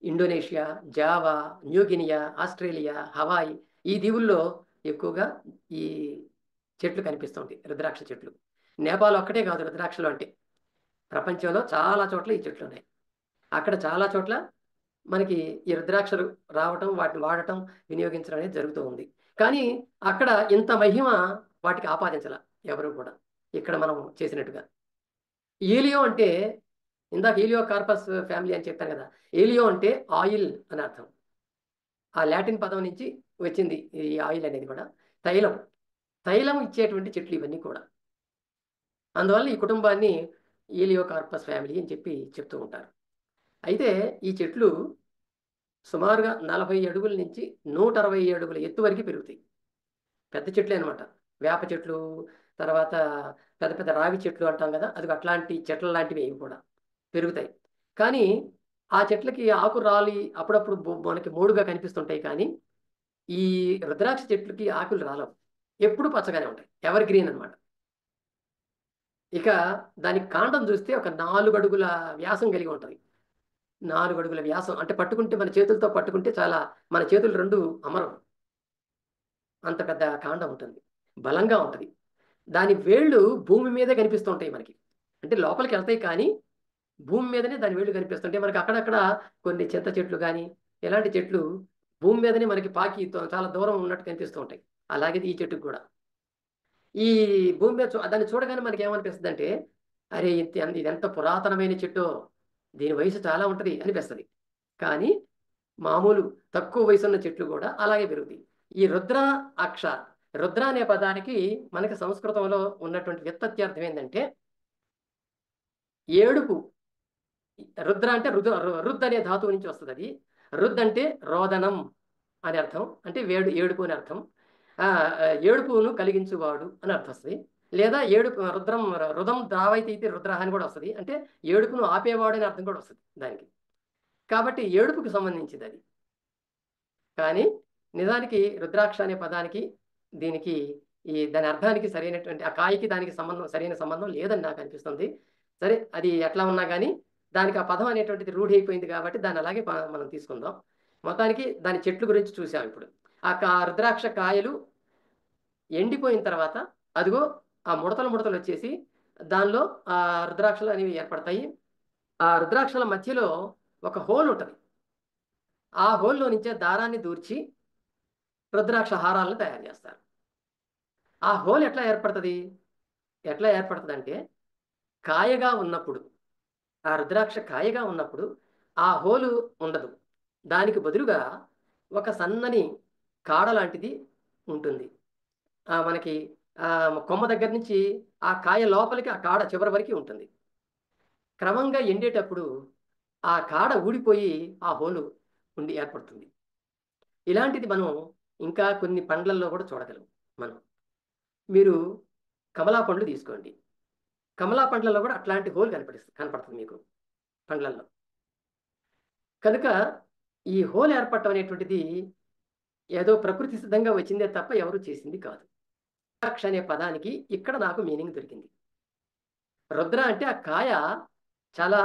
Indonesia, Java, New Guinea, Australia, Hawaii ఈ దీవుల్లో ఎక్కువగా ఈ చెట్లు కనిపిస్తుంటాయి, రుద్రాక్ష చెట్లు. నేపాల్ ఒక్కటే కాదు రుద్రాక్షలు అంటే, ప్రపంచంలో చాలా చోట్ల ఈ చెట్లు ఉన్నాయి. అక్కడ చాలా చోట్ల మనకి ఈ రుద్రాక్షలు రావటం, వాటిని వాడటం, వినియోగించడం అనేది జరుగుతూ ఉంది. కానీ అక్కడ ఇంత మహిమ వాటికి ఆపాదించాల ఎవరు కూడా, ఇక్కడ మనం చేసినట్టుగా. ఏలియో అంటే, ఇందాక ఏలియో కార్పస్ ఫ్యామిలీ అని చెప్పాను కదా, ఏలియో అంటే ఆయిల్ అని అర్థం. ఆ లాటిన్ పదం నుంచి వచ్చింది ఈ ఆయిల్ అనేది కూడా. తైలం, తైలం ఇచ్చేటువంటి చెట్లు ఇవన్నీ కూడా. అందువల్ల ఈ కుటుంబాన్ని ఏలియో కార్పస్ ఫ్యామిలీ అని చెప్పి చెప్తూ ఉంటారు. అయితే ఈ చెట్లు సుమారుగా 40 అడుగుల నుంచి 160 అడుగుల ఎత్తు వరకు పెరుగుతాయి. పెద్ద చెట్లే అనమాట. వేప చెట్లు, తర్వాత పెద్ద పెద్ద రావి చెట్లు అంటాం కదా, అది అట్లాంటి చెట్ల లాంటివి ఇవి కూడా పెరుగుతాయి. కానీ ఆ చెట్లకి ఆకు రాలి అప్పుడప్పుడు మనకి మోడుగా కనిపిస్తుంటాయి. కానీ ఈ రుద్రాక్ష చెట్లకి ఆకులు రాలవు, ఎప్పుడు పచ్చగానే ఉంటాయి, ఎవర్ గ్రీన్ అనమాట. ఇక దాని కాండం చూస్తే ఒక 4 అడుగుల వ్యాసం కలిగి ఉంటుంది. 4 అడుగుల వ్యాసం అంటే పట్టుకుంటే, మన చేతులతో పట్టుకుంటే చాలా, మన చేతులు రెండు అమరం, అంత పెద్ద కాండం ఉంటుంది, బలంగా ఉంటుంది. దాని వేళ్ళు భూమి మీదే కనిపిస్తుంటాయి మనకి. అంటే లోపలికి వెళ్తాయి కానీ భూమి మీదనే దాని వేళ్ళు కనిపిస్తుంటాయి మనకి. అక్కడక్కడ కొన్ని చింత చెట్లు కానీ ఎలాంటి చెట్లు భూమి మీదనే మనకి పాకి చాలా దూరం ఉన్నట్టు కనిపిస్తూ ఉంటాయి. అలాగే ఈ చెట్టుకు కూడా ఈ భూమి మీద దాన్ని చూడగానే మనకి ఏమనిపిస్తుంది అంటే, అరే ఇది ఎంత పురాతనమైన చెట్టు, దీని వయసు చాలా ఉంటుంది అనిపిస్తుంది. కానీ మామూలు తక్కువ వయసు ఉన్న చెట్లు కూడా అలాగే పెరుగుతాయి. ఈ రుద్ర అక్ష, రుద్ర అనే పదానికి మనకి సంస్కృతంలో ఉన్నటువంటి వ్యుత్పత్త్యార్థం ఏంటంటే ఏడుపు. రుద్ర అంటే రుద్ అనే ధాతువు నుంచి వస్తుంది అది. రుద్ అంటే రోదనం అని అర్థం, అంటే ఏడుపు అని అర్థం. ఏడుపును కలిగించువాడు అని అర్థం వస్తుంది. లేదా ఏడుపు రుదం ద్రావైతే రుద్ర అని కూడా వస్తుంది, అంటే ఏడుపును ఆపేవాడు అని అర్థం కూడా వస్తుంది దానికి. కాబట్టి ఏడుపుకి సంబంధించింది అది. కానీ నిజానికి రుద్రాక్ష అనే పదానికి దీనికి దాని అర్థానికి సరైనటువంటి ఆ కాయకి దానికి సరైన సంబంధం లేదని నాకు అనిపిస్తుంది. సరే, అది ఎట్లా ఉన్నా కానీ దానికి ఆ పదం అనేటువంటిది రూఢి అయిపోయింది కాబట్టి దాన్ని అలాగే మనం తీసుకుందాం. మొత్తానికి దాని చెట్లు గురించి చూసాం. ఇప్పుడు ఆ రుద్రాక్ష కాయలు ఎండిపోయిన తర్వాత అదిగో ఆ ముడతలు వచ్చేసి దానిలో ఆ రుద్రాక్షలు అనేవి ఏర్పడతాయి. ఆ రుద్రాక్షల మధ్యలో ఒక హోల్ ఉంటుంది. ఆ హోల్లో నుంచే దారాన్ని దూర్చి రుద్రాక్ష హారాలను తయారు చేస్తారు. ఆ హోల్ ఎట్లా ఏర్పడుతుంది అంటే, కాయగా ఉన్నప్పుడు, ఆ రుద్రాక్ష కాయగా ఉన్నప్పుడు ఆ హోలు ఉండదు. దానికి బదులుగా ఒక సన్నని కాడ లాంటిది ఉంటుంది. మనకి కొమ్మ దగ్గర నుంచి ఆ కాయ లోపలికి ఆ కాడ చివరి వరకు ఉంటుంది. క్రమంగా ఎండేటప్పుడు ఆ కాడ ఊడిపోయి ఆ హోలు ఉండి ఏర్పడుతుంది. ఇలాంటిది మనం ఇంకా కొన్ని పండ్లల్లో కూడా చూడగలం. మనం మీరు కమలా పండ్లు తీసుకోండి, కమలా పండ్లలో కూడా అట్లాంటి హోల్ కనపడుతుంది మీకు పండ్లల్లో. కనుక ఈ హోల్ ఏర్పడటం అనేటువంటిది ఏదో ప్రకృతి సిద్ధంగా వచ్చిందే తప్ప ఎవరు చేసింది కాదు. రుద్రాక్ష అనే పదానికి ఇక్కడ నాకు మీనింగ్ దొరికింది. రుద్ర అంటే ఆ కాయ చాలా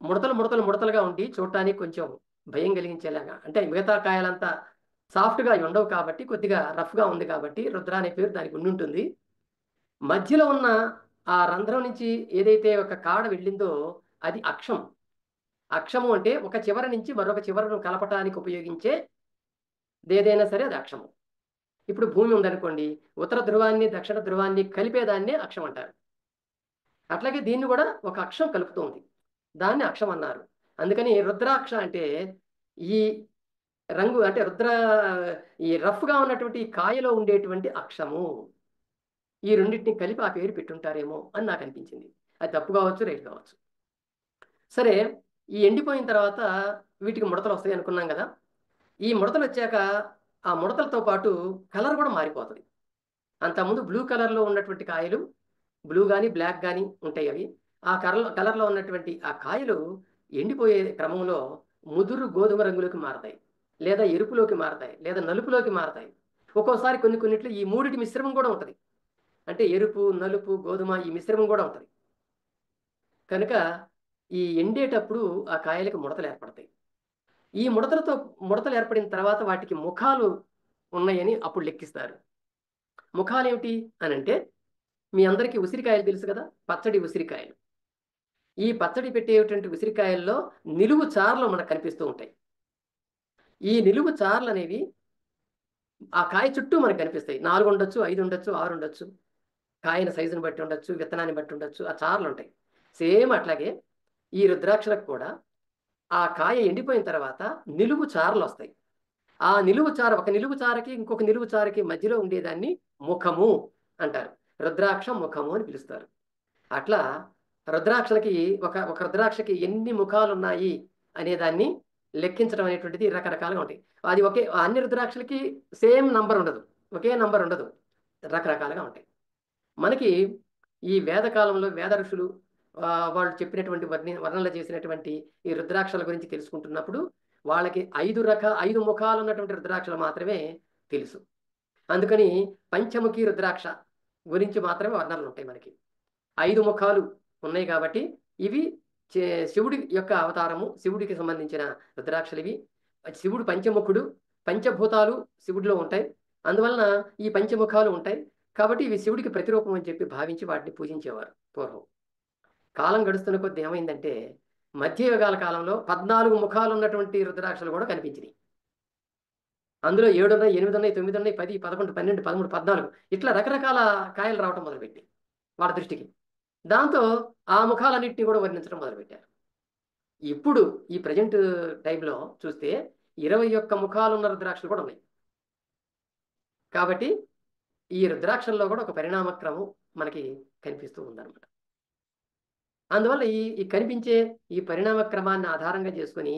ముడతలుగా ఉండి చూడటానికి కొంచెం భయం కలిగించేలాగా, అంటే మిగతా కాయలంతా సాఫ్ట్గా ఉండవు కాబట్టి కొద్దిగా రఫ్గా ఉంది కాబట్టి రుద్ర అనే పేరు దానికి ఉంటుంది. మధ్యలో ఉన్న ఆ రంధ్రం నుంచి ఏదైతే ఒక కాడ వెళ్ళిందో అది అక్షం. అక్షము అంటే ఒక చివరి నుంచి మరొక చివరను కలపటానికి ఉపయోగించే ఏదైనా సరే అది అక్షము. ఇప్పుడు భూమి ఉందనుకోండి, ఉత్తర ధ్రువాన్ని దక్షిణ ధ్రువాన్ని కలిపేదాన్నే అక్షం అంటారు. అట్లాగే దీన్ని కూడా ఒక అక్షం కలుపుతోంది, దాన్ని అక్షం అన్నారు. అందుకని రుద్రాక్ష అంటే ఈ రంగు, అంటే ఈ రఫ్గా ఉన్నటువంటి కాయలో ఉండేటువంటి అక్షము. ఈ రెండింటిని కలిపి ఆ పేరు పెట్టుంటారేమో అని నాకు అనిపించింది. అది తప్పు కావచ్చు, రైట్ కావచ్చు. సరే, ఈ ఎండిపోయిన తర్వాత వీటికి ముడతలు వస్తాయి అనుకున్నాం కదా. ఈ ముడతలు వచ్చాక ఆ ముడతలతో పాటు కలర్ కూడా మారిపోతుంది. అంతకుముందు బ్లూ కలర్లో ఉన్నటువంటి కాయలు, బ్లూ కానీ బ్లాక్ కానీ ఉంటాయి అవి. ఆ కలర్లో ఉన్నటువంటి ఆ కాయలు ఎండిపోయే క్రమంలో ముదురు గోధుమ రంగులోకి మారతాయి, లేదా ఎరుపులోకి మారతాయి, లేదా నలుపులోకి మారతాయి. ఒక్కోసారి కొన్నిట్లో ఈ మూడిటి మిశ్రమం కూడా ఉంటుంది. అంటే ఎరుపు, నలుపు, గోధుమ ఈ మిశ్రమం కూడా ఉంటుంది. కనుక ఈ ఎండేటప్పుడు ఆ కాయలకు ముడతలు ఏర్పడతాయి. ఈ ముడతలు ఏర్పడిన తర్వాత వాటికి ముఖాలు ఉన్నాయని అప్పుడు లెక్కిస్తారు. ముఖాలు ఏమిటి అని అంటే, మీ అందరికీ ఉసిరికాయలు తెలుసు కదా, పచ్చడి ఉసిరికాయలు. ఈ పచ్చడి పెట్టేటువంటి ఉసిరికాయల్లో నిలువు చారలు మనకు కనిపిస్తూ ఉంటాయి. ఈ నిలువు చారలు అనేవి ఆ కాయ చుట్టూ మనకు కనిపిస్తాయి. 4 ఉండొచ్చు, 5 ఉండొచ్చు, 6 ఉండొచ్చు. కాయన సైజుని బట్టి ఉండొచ్చు, విత్తనాన్ని బట్టి ఉండొచ్చు, ఆ చారలు ఉంటాయి. సేమ్ అట్లాగే ఈ రుద్రాక్షలకు కూడా ఆ కాయ ఎండిపోయిన తర్వాత నిలువు చారలు వస్తాయి. ఆ నిలువు చార, ఒక నిలువు చారకి ఇంకొక నిలువు చారకి మధ్యలో ఉండేదాన్ని ముఖము అంటారు. రుద్రాక్ష ముఖము అని పిలుస్తారు. అట్లా రుద్రాక్షలకి ఒక ఒక రుద్రాక్షకి ఎన్ని ముఖాలు ఉన్నాయి అనే దాన్ని లెక్కించడం అనేటువంటిది రకరకాలుగా ఉంటాయి. అది అన్ని రుద్రాక్షలకి సేమ్ నంబర్ ఉండదు, ఒకే నంబర్ ఉండదు, రకరకాలుగా ఉంటాయి. మనకి ఈ వేదకాలంలో వేద ఋషులు వాళ్ళు చెప్పినటువంటి వర్ణనలు చేసినటువంటి ఈ రుద్రాక్షల గురించి తెలుసుకుంటున్నప్పుడు వాళ్ళకి 5 ముఖాలు ఉన్నటువంటి రుద్రాక్షలు మాత్రమే తెలుసు. అందుకని పంచముఖి రుద్రాక్ష గురించి మాత్రమే వర్ణనలు ఉంటాయి మనకి. 5 ముఖాలు ఉన్నాయి కాబట్టి ఇవి శివుడి యొక్క అవతారము, శివుడికి సంబంధించిన రుద్రాక్షలు ఇవి. శివుడు పంచముఖుడు, పంచభూతాలు శివుడిలో ఉంటాయి. అందువలన ఈ పంచముఖాలు ఉంటాయి. కాబట్టి ఇవి శివుడికి ప్రతిరూపం అని చెప్పి భావించి వాటిని పూజించేవారు పూర్వం. కాలం గడుస్తున్న కొద్ది ఏమైందంటే, మధ్యయుగాల కాలంలో 14 ముఖాలు ఉన్నటువంటి రుద్రాక్షలు కూడా కనిపించినాయి. అందులో 7 ఉన్నాయి, 8 ఉన్నాయి, 9 ఉన్నాయి, 10, 11, 12, 13, 14 ఇట్లా రకరకాల కాయలు రావటం మొదలుపెట్టి వాళ్ళ దృష్టికి. దాంతో ఆ ముఖాలన్నింటినీ కూడా వర్ణించడం మొదలుపెట్టారు. ఇప్పుడు ఈ ప్రజెంట్ టైంలో చూస్తే 21 ముఖాలు ఉన్న రుద్రాక్షలు కూడా ఉన్నాయి. కాబట్టి ఈ రుద్రాక్షల్లో కూడా ఒక పరిణామక్రమం మనకి కనిపిస్తూ ఉందన్నమాట. అందువల్ల ఈ కనిపించే ఈ పరిణామ క్రమాన్ని ఆధారంగా చేసుకొని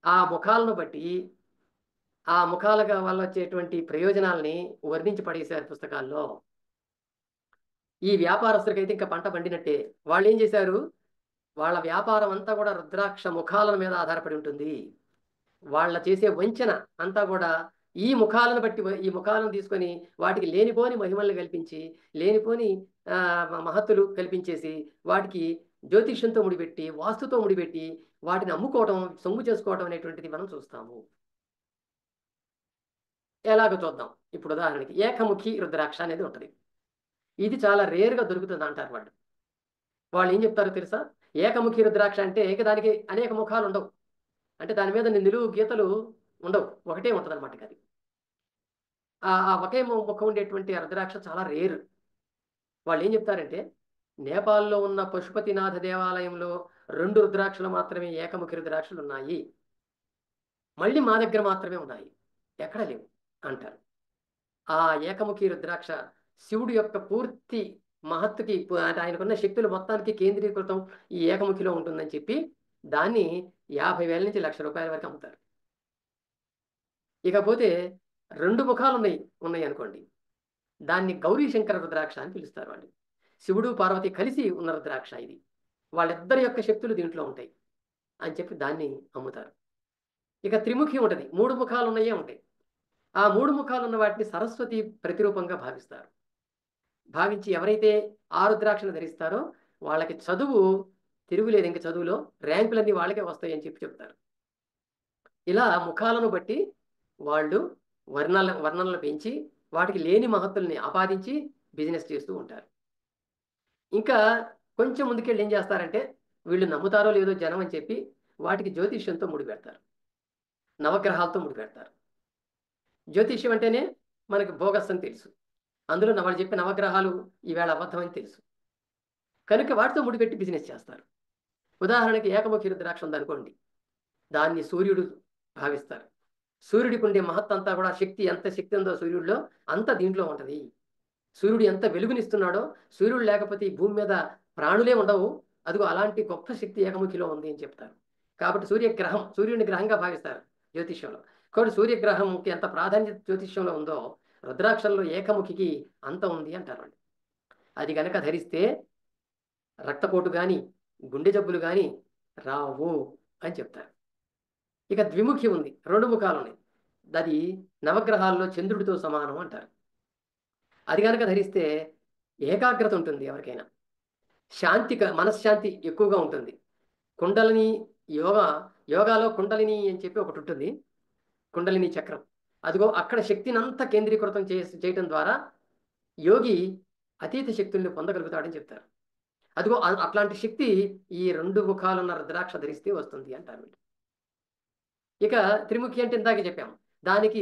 ఆ ముఖాలను బట్టి ఆ ముఖాల వల్ల వచ్చేటువంటి ప్రయోజనాల్ని వర్ణించి పడేశారు పుస్తకాల్లో. ఈ వ్యాపారస్తులకైతే ఇంకా పంట పండినట్టే. వాళ్ళు ఏం చేశారు, వాళ్ళ వ్యాపారం అంతా కూడా రుద్రాక్ష ముఖాల మీద ఆధారపడి ఉంటుంది. వాళ్ళ చేసే వంచన అంతా కూడా ఈ ముఖాలను బట్టి, ఈ ముఖాలను తీసుకొని వాటికి లేనిపోని మహిమల్ని కల్పించి, లేనిపోని మహత్తులు కల్పించేసి, వాటికి జ్యోతిష్యంతో ముడిపెట్టి, వాస్తుతో ముడిపెట్టి వాటిని అమ్ముకోవటం, సొమ్ము చేసుకోవటం అనేటువంటిది మనం చూస్తాము. ఎలాగో చూద్దాం. ఇప్పుడు ఉదాహరణకి ఏకముఖి రుద్రాక్ష అనేది ఉంటుంది. ఇది చాలా రేర్గా దొరుకుతుంది అంటారు వాళ్ళు. వాళ్ళు ఏం చెప్తారో తెలుసా, ఏకముఖి రుద్రాక్ష అంటే దానికి అనేక ముఖాలు ఉండవు. అంటే దాని మీద నిలువు గీతలు ఉండవు, ఒకటే ఉంటుంది అనమాట. అది ఒకే ముఖం ఉండేటువంటి రుద్రాక్ష చాలా రేరు. వాళ్ళు ఏం చెప్తారంటే, నేపాల్లో ఉన్న పశుపతినాథ దేవాలయంలో 2 రుద్రాక్షలు మాత్రమే ఏకముఖి రుద్రాక్షలు ఉన్నాయి, మళ్ళీ మా దగ్గర మాత్రమే ఉన్నాయి, ఎక్కడ లేవు అంటారు. ఆ ఏకముఖి రుద్రాక్ష శివుడి యొక్క పూర్తి మహత్తుకి, అంటే ఆయనకున్న శక్తులు మొత్తానికి కేంద్రీకృతం ఈ ఏకముఖిలో ఉంటుందని చెప్పి దాన్ని 50,000 నుంచి ₹1,00,000 వరకు అమ్ముతారు. ఇకపోతే 2 ముఖాలు ఉన్నాయి అనుకోండి, దాన్ని గౌరీ శంకర రుద్రాక్ష అని పిలుస్తారు వాళ్ళు. శివుడు పార్వతి కలిసి ఉన్న రుద్రాక్ష ఇది, వాళ్ళిద్దరి యొక్క శక్తులు దీంట్లో ఉంటాయి అని చెప్పి దాన్ని అమ్ముతారు. ఇక త్రిముఖి ఉంటుంది, 3 ముఖాలు ఉన్నాయే ఉంటాయి. ఆ 3 ముఖాలు ఉన్న వాటిని సరస్వతి ప్రతిరూపంగా భావిస్తారు. భావించి ఎవరైతే ఆ రుద్రాక్షను ధరిస్తారో వాళ్ళకి చదువు తిరుగులేదు, ఇంక చదువులో ర్యాంకులన్నీ వాళ్ళకే వస్తాయని చెప్పి చెప్తారు. ఇలా ముఖాలను బట్టి వాళ్ళు వర్ణనలు పెంచి వాటికి లేని మహత్తుల్ని ఆపాదించి బిజినెస్ చేస్తూ ఉంటారు. ఇంకా కొంచెం ముందుకెళ్ళి ఏం చేస్తారంటే, వీళ్ళు నమ్ముతారో లేదో జనం అని చెప్పి వాటికి జ్యోతిష్యంతో ముడిపెడతారు, నవగ్రహాలతో ముడిపెడతారు. జ్యోతిష్యం అంటేనే మనకి బోగస్ అని తెలుసు, అందులో వాళ్ళు చెప్పే నవగ్రహాలు ఈవేళ అబద్ధమని తెలుసు. కనుక వాటితో ముడిపెట్టి బిజినెస్ చేస్తారు. ఉదాహరణకి ఏకముఖి రుద్రాక్ష ఉందనుకోండి, దాన్ని సూర్యుడు భావిస్తారు. సూర్యుడికి ఉండే మహత్తంతా కూడా, శక్తి ఎంత శక్తి ఉందో సూర్యుడిలో అంత దీంట్లో ఉంటుంది. సూర్యుడు ఎంత వెలుగునిస్తున్నాడో, సూర్యుడు లేకపోతే ఈ భూమి మీద ప్రాణులే ఉండవు. అదిగో అలాంటి గొప్ప శక్తి ఏకముఖిలో ఉంది అని చెప్తారు. కాబట్టి సూర్యుడిని గ్రహంగా భావిస్తారు జ్యోతిష్యంలో. కాబట్టి సూర్యగ్రహంకి ఎంత ప్రాధాన్యత జ్యోతిష్యంలో ఉందో, రుద్రాక్షల్లో ఏకముఖికి అంత ఉంది అంటారు. అది గనక ధరిస్తే రక్తపోటు కానీ, గుండె జబ్బులు కానీ రావు అని చెప్తారు. ఇక ద్విముఖి ఉంది, 2 ముఖాలు ఉన్నాయి. అది నవగ్రహాల్లో చంద్రుడితో సమానం అంటారు. అది కనుక ధరిస్తే ఏకాగ్రత ఉంటుంది ఎవరికైనా, మనశ్శాంతి ఎక్కువగా ఉంటుంది. కుండలిని యోగా యోగాలో కుండలిని అని చెప్పి ఒకటి ఉంటుంది, కుండలిని చక్రం. అదిగో అక్కడ శక్తిని అంతా కేంద్రీకృతం చేయటం ద్వారా యోగి అతీత శక్తుల్ని పొందగలుగుతాడని చెప్తారు. అదిగో అట్లాంటి శక్తి ఈ 2 ముఖాలున్న రుద్రాక్ష ధరిస్తే వస్తుంది అంటారు. ఇక త్రిముఖి అంటే ఇందాక చెప్పాము, దానికి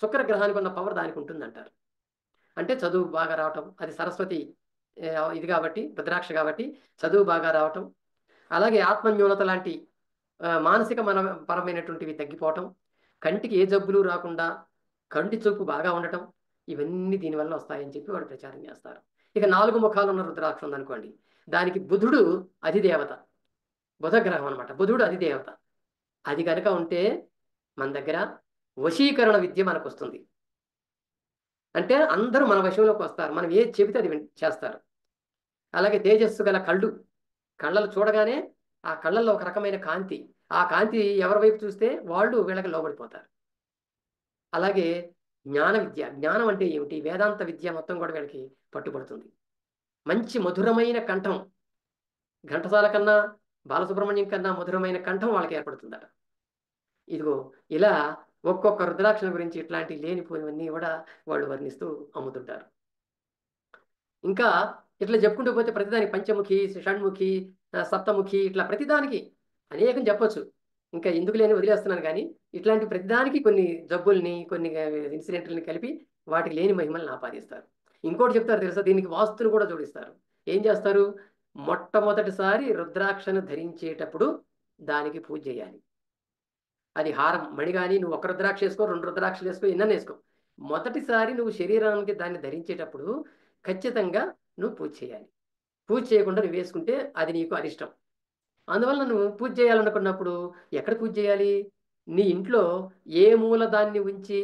శుక్రగ్రహానికి ఉన్న పవర్ దానికి ఉంటుందంటారు. అంటే చదువు బాగా రావటం, అది సరస్వతి ఇది కాబట్టి, రుద్రాక్ష కాబట్టి చదువు బాగా రావటం, అలాగే ఆత్మన్యూనత లాంటి మానసిక పరమైనటువంటివి తగ్గిపోవటం, కంటికి ఏ జబ్బులు రాకుండా కంటి చూపు బాగా ఉండటం, ఇవన్నీ దీనివల్ల వస్తాయని చెప్పి వాడు ప్రచారం చేస్తారు. ఇక 4 ముఖాలు ఉన్న రుద్రాక్ష ఉందనుకోండి, దానికి బుధుడు అధిదేవత, బుధగ్రహం అనమాట. బుధుడు అధిదేవత. అది కనుక ఉంటే మన దగ్గర వశీకరణ విద్య మనకు వస్తుంది. అంటే అందరూ మన వశంలోకి వస్తారు, మనం ఏది చెబితే అది చేస్తారు. అలాగే తేజస్సు గల కళ్ళలు చూడగానే ఆ కళ్ళల్లో ఒక రకమైన కాంతి, ఆ కాంతి ఎవరి వైపు చూస్తే వాళ్ళు వీళ్ళకి లోబడిపోతారు. అలాగే జ్ఞానం అంటే ఏమిటి, వేదాంత విద్య మొత్తం కూడా వీళ్ళకి పట్టుబడుతుంది. మంచి మధురమైన కంఠం, ఘంటసాల కన్నా బాలసుబ్రహ్మణ్యం కన్నా మధురమైన కంఠం వాళ్ళకి ఏర్పడుతుందట. ఇదిగో ఇలా ఒక్కొక్క రుద్రాక్షల గురించి ఇట్లాంటి లేనిపోయినవన్నీ కూడా వాళ్ళు వర్ణిస్తూ అమ్ముతుంటారు. ఇంకా ఇట్లా చెప్పుకుంటూ పోతే ప్రతిదానికి పంచముఖి, షణ్ముఖి, సప్తముఖి, ఇట్లా ప్రతిదానికి అనేకం చెప్పొచ్చు. ఇంకా ఎందుకు లేని వదిలేస్తున్నాను కానీ, ఇట్లాంటి ప్రతిదానికి కొన్ని జబ్బుల్ని, కొన్ని ఇన్సిడెంట్లని కలిపి వాటికి లేని మహిమల్ని ఆపాదిస్తారు. ఇంకోటి చెప్తారు తెలుసా, దీనికి వాస్తును కూడా జోడిస్తారు. ఏం చేస్తారు, మొట్టమొదటిసారి రుద్రాక్షను ధరించేటప్పుడు దానికి పూజ చేయాలి. అది హారం మణి కానీ, నువ్వు ఒక రుద్రాక్ష వేసుకో, 2 రుద్రాక్షలు వేసుకో, ఎన్నని వేసుకో, మొదటిసారి నువ్వు శరీరానికి దాన్ని ధరించేటప్పుడు ఖచ్చితంగా నువ్వు పూజ చేయాలి. పూజ చేయకుండా నువ్వు వేసుకుంటే అది నీకు అరిష్టం. అందువల్ల నువ్వు పూజ చేయాలనుకున్నప్పుడు ఎక్కడ పూజ చేయాలి, నీ ఇంట్లో ఏ మూల దాన్ని ఉంచి,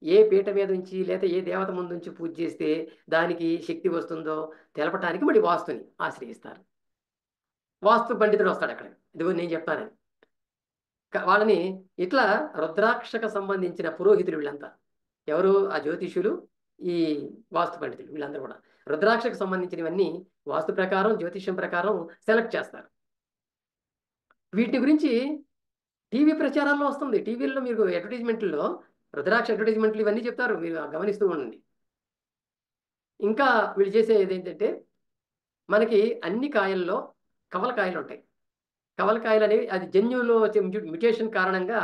ఏ పీట మీద ఉంచి, లేదా ఏ దేవత ముందు ఉంచి పూజ చేస్తే దానికి శక్తి వస్తుందో తెలపటానికి మళ్ళీ వాస్తుని ఆశ్రయిస్తారు. వాస్తు పండితుడు వస్తాడు అక్కడ, ఇదిగో నేను చెప్తానని. వాళ్ళని ఇట్లా రుద్రాక్షకు సంబంధించిన పురోహితులు వీళ్ళంతా ఎవరు, ఆ జ్యోతిష్యులు, ఈ వాస్తు పండితులు, వీళ్ళందరూ కూడా రుద్రాక్షకు సంబంధించినవన్నీ వాస్తు ప్రకారం, జ్యోతిష్యం ప్రకారం సెలెక్ట్ చేస్తారు. వీటి గురించి టీవీ ప్రచారాల్లో వస్తుంది. టీవీల్లో మీరు అడ్వర్టైజ్మెంట్లో రుద్రాక్ష అడ్వర్టైజ్మెంట్లు ఇవన్నీ చెప్తారు, మీరు గమనిస్తూ ఉండండి. ఇంకా వీళ్ళు చేసేది ఏంటంటే, మనకి అన్ని కాయల్లో కవలకాయలు ఉంటాయి. కవలకాయలు అనేవి అది జన్యువులో మ్యుటేషన్ కారణంగా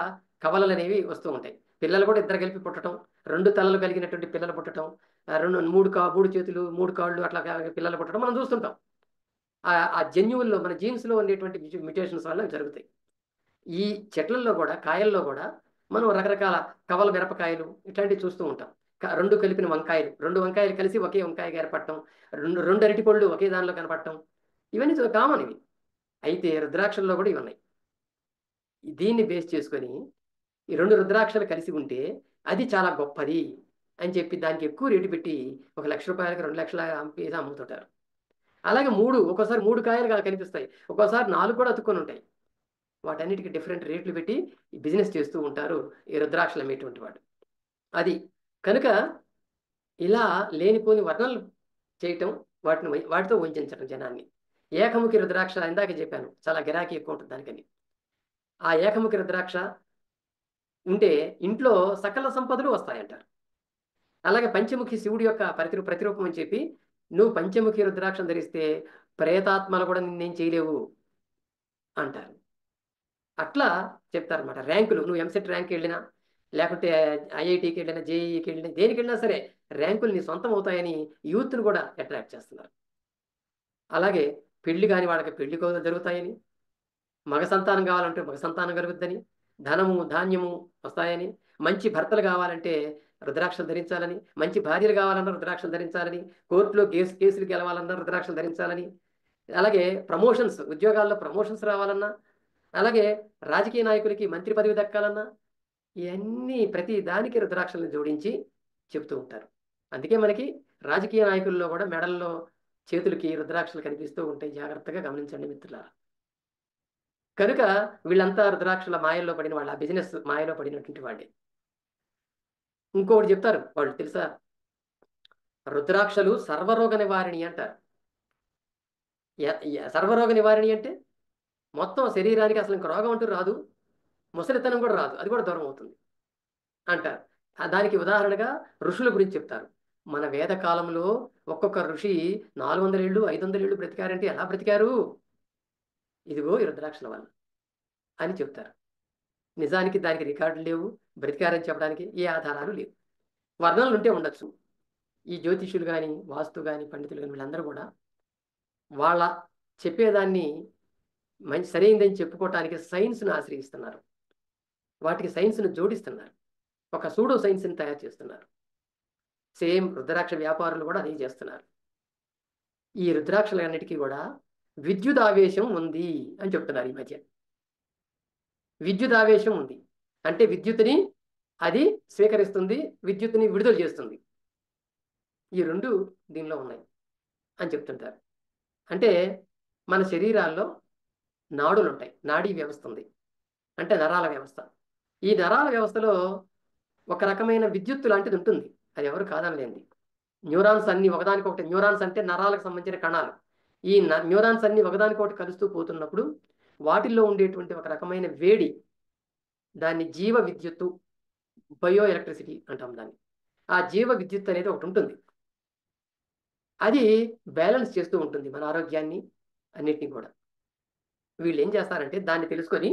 కవలలు అనేవి వస్తూ ఉంటాయి. పిల్లలు కూడా ఇద్దరు కలిపి పుట్టడం, 2 తలలు కలిగినటువంటి పిల్లలు పుట్టడం, 3 చేతులు 3 కాళ్ళు అట్లా పిల్లలు పుట్టడం మనం చూస్తుంటాం. ఆ జన్యువుల్లో మన జీన్స్లో ఉండేటువంటి మ్యుటేషన్స్ వల్ల జరుగుతాయి. ఈ చెట్లల్లో కూడా, కాయల్లో కూడా మనం రకరకాల కవల మిరపకాయలు ఇట్లాంటివి చూస్తూ ఉంటాం. 2 కలిపిన వంకాయలు, 2 వంకాయలు కలిసి ఒకే వంకాయగా ఏర్పడటం, 2 అరటిపళ్ళు ఒకే దానిలో కనపడటం, ఇవన్నీ కామన్ ఇవి. అయితే రుద్రాక్షల్లో కూడా ఇవి ఉన్నాయి. దీన్ని బేస్ చేసుకొని ఈ 2 రుద్రాక్షలు కలిసి ఉంటే అది చాలా గొప్పది అని చెప్పి దానికి ఎక్కువ రేటు పెట్టి ₹1,00,000 2,00,000 అమ్ముతుంటారు. అలాగే ఒక్కోసారి 3 కాయలు కనిపిస్తాయి, ఒక్కోసారి 4 కూడా అతుక్కొని ఉంటాయి. వాటన్నిటికీ డిఫరెంట్ రేట్లు పెట్టి బిజినెస్ చేస్తూ ఉంటారు ఈ రుద్రాక్షలు అమ్మేటువంటి వాడు. అది కనుక ఇలా లేనిపోని వర్ణనలు చేయటం, వాటితో వంచడం జనాన్ని. ఏకముఖి రుద్రాక్ష ఇందాక చెప్పాను, చాలా గిరాకీ ఎక్కువ ఉంటుంది దానికని. ఆ ఏకముఖి రుద్రాక్ష ఉంటే ఇంట్లో సకల సంపదలు వస్తాయంటారు. అలాగే పంచముఖి శివుడి యొక్క ప్రతిరూపం అని చెప్పి, నువ్వు పంచముఖి రుద్రాక్షం ధరిస్తే ప్రేతాత్మలు కూడా నిన్నేం చేయలేవు అంటారు. అట్లా చెప్తారనమాట. ర్యాంకులు, నువ్వు ఎంసెట్ ర్యాంక్ వెళ్ళినా, లేకపోతే ఐఐటికి వెళ్ళినా, జేఈకి వెళ్ళినా, దేనికి వెళ్ళినా సరే ర్యాంకులు నీ సొంతం అవుతాయని యూత్ను కూడా అట్రాక్ట్ చేస్తున్నారు. అలాగే పెళ్లి కాని వాళ్ళకి పెళ్లి జరుగుతాయని, మగ సంతానం కావాలంటే మగ సంతానం కలుగుద్దని, ధనము ధాన్యము వస్తాయని, మంచి భర్తలు కావాలంటే రుద్రాక్షలు ధరించాలని, మంచి భార్యలు కావాలన్నా రుద్రాక్షలు ధరించాలని, కోర్టులో కేసులు గెలవాలన్నా రుద్రాక్షలు ధరించాలని, అలాగే ప్రమోషన్స్, ఉద్యోగాల్లో ప్రమోషన్స్ రావాలన్నా, అలాగే రాజకీయ నాయకులకి మంత్రి పదవి దక్కాలన్నా, ఇవన్నీ ప్రతి దానికి రుద్రాక్షలను జోడించి చెబుతూ ఉంటారు. అందుకే మనకి రాజకీయ నాయకుల్లో కూడా మెడల్లో చేతులకి రుద్రాక్షలు కనిపిస్తూ ఉంటాయి. జాగ్రత్తగా గమనించండి మిత్రులారా. కనుక వీళ్ళంతా రుద్రాక్షల మాయల్లో పడిన వాళ్ళు, ఆ బిజినెస్ మాయలో పడినటువంటి వాళ్ళే. ఇంకొకటి చెప్తారు వాళ్ళు తెలుసా, రుద్రాక్షలు సర్వరోగ నివారిణి అంటారు. సర్వరోగ నివారిణి అంటే మొత్తం శరీరానికి అసలు ఇంక రోగం అంటూ రాదు, ముసలితనం కూడా రాదు, అది కూడా దూరం అవుతుంది అంటారు. దానికి ఉదాహరణగా ఋషుల గురించి చెప్తారు. మన వేద కాలంలో ఒక్కొక్క ఋషి 400 ఏళ్ళు 500 ఏళ్ళు బ్రతికారంటే ఎలా బ్రతికారు, ఇదిగో ఈ రుద్రాక్షల వల్ల అని చెప్తారు. నిజానికి దానికి రికార్డులు లేవు, బ్రతికారని చెప్పడానికి ఏ ఆధారాలు లేవు. వర్ణనలు ఉంటే ఉండొచ్చు. ఈ జ్యోతిష్యులు కానీ, వాస్తు కానీ, పండితులు కానీ, వీళ్ళందరూ కూడా వాళ్ళ చెప్పేదాన్ని మంచి సరైనదని చెప్పుకోవటానికి సైన్స్ను ఆశ్రయిస్తున్నారు. వాటికి సైన్స్ను జోడిస్తున్నారు. ఒక సూడో సైన్స్ని తయారు చేస్తున్నారు. సేమ్ రుద్రాక్ష వ్యాపారులు కూడా అదే చేస్తున్నారు. ఈ రుద్రాక్షలన్నిటికీ కూడా విద్యుత్ ఆవేశం ఉంది అని చెప్తున్నారు ఈ మధ్య. విద్యుత్ ఆవేశం ఉంది అంటే విద్యుత్తుని అది స్వీకరిస్తుంది, విద్యుత్తుని విడుదల చేస్తుంది. ఈ రెండు దీనిలో ఉన్నాయి అని చెప్తుంటారు. అంటే మన శరీరాల్లో నాడులు ఉంటాయి, నాడీ వ్యవస్థ ఉంది, అంటే నరాల వ్యవస్థ. ఈ నరాల వ్యవస్థలో ఒక రకమైన విద్యుత్తు లాంటిది ఉంటుంది, అది ఎవరు కాదనలేంది. న్యూరాన్స్ అన్ని ఒకదానికొకటి, న్యూరాన్స్ అంటే నరాలకు సంబంధించిన కణాలు. ఈ న్యూరాన్స్ అన్ని ఒకదానికొకటి కలుస్తూ పోతున్నప్పుడు వాటిల్లో ఉండేటువంటి ఒక రకమైన వేడి, దాన్ని జీవ విద్యుత్తు, బయో ఎలక్ట్రిసిటీ అంటాం దాన్ని. ఆ జీవ విద్యుత్ అనేది ఒకటి ఉంటుంది, అది బ్యాలెన్స్ చేస్తూ ఉంటుంది మన ఆరోగ్యాన్ని అన్నిటినీ కూడా. వీళ్ళు ఏం చేస్తారంటే దాన్ని తెలుసుకొని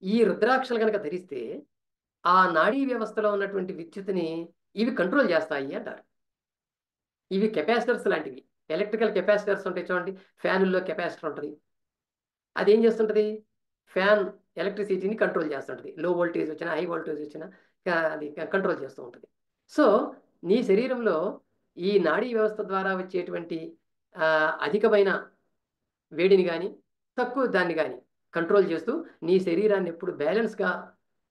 ఈ రుద్రాక్షలు కనుక ధరిస్తే ఆ నాడీ వ్యవస్థలో ఉన్నటువంటి విద్యుత్తుని ఇవి కంట్రోల్ చేస్తాయి అంటారు. ఇవి కెపాసిటర్స్ లాంటివి, ఎలక్ట్రికల్ కెపాసిటర్స్ ఉంటాయి చూడండి. ఫ్యానుల్లో కెపాసిటర్ ఉంటుంది, అది ఏం చేస్తుంటుంది, ఫ్యాన్ ఎలక్ట్రిసిటీని కంట్రోల్ చేస్తుంటుంది. లో వోల్టేజ్ వచ్చినా హై వోల్టేజ్ వచ్చినా అది కంట్రోల్ చేస్తూ ఉంటుంది. సో నీ శరీరంలో ఈ నాడీ వ్యవస్థ ద్వారా వచ్చేటువంటి అధికమైన వేడిని కానీ తక్కువ దాన్ని కానీ కంట్రోల్ చేస్తూ నీ శరీరాన్ని ఎప్పుడు బ్యాలెన్స్గా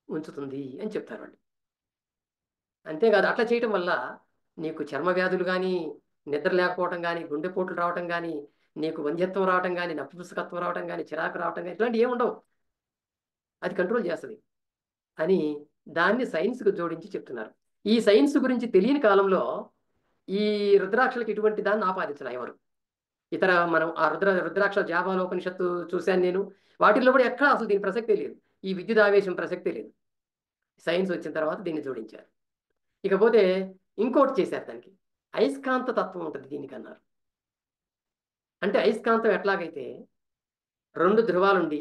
ఉంచుతుంది అని చెప్తారు వాళ్ళు. అంతేకాదు, అట్లా చేయటం వల్ల నీకు చర్మ వ్యాధులు కానీ, నిద్ర లేకపోవటం కానీ, గుండెపోట్లు రావటం కానీ, నీకు వంధ్యత్వం రావటం కానీ, నపుంసకత్వం రావటం కానీ, చిరాకు రావటం కానీ, ఇట్లాంటివి ఏమి ఉండవు. అది కంట్రోల్ చేస్తుంది అని దాన్ని సైన్స్కు జోడించి చెప్తున్నారు. ఈ సైన్స్ గురించి తెలియని కాలంలో ఈ రుద్రాక్షలకు ఇటువంటి దాన్ని ఆపాదించలే ఎవరు. ఇతర మనం ఆ రుద్రాక్ష జాబాలోపనిషత్తు చూశాను నేను, వాటిల్లో కూడా ఎక్కడ అసలు దీని ప్రసక్తే లేదు, ఈ విద్యుత్ ఆవేశం ప్రసక్తే లేదు. సైన్స్ వచ్చిన తర్వాత దీన్ని జోడించారు. ఇకపోతే ఇంకోటి చేశారు, దానికి అయస్కాంత తత్వం ఉంటుంది దీనికి అన్నారు. అంటే అయస్కాంతం ఎట్లాగైతే రెండు ధృవాలుండి,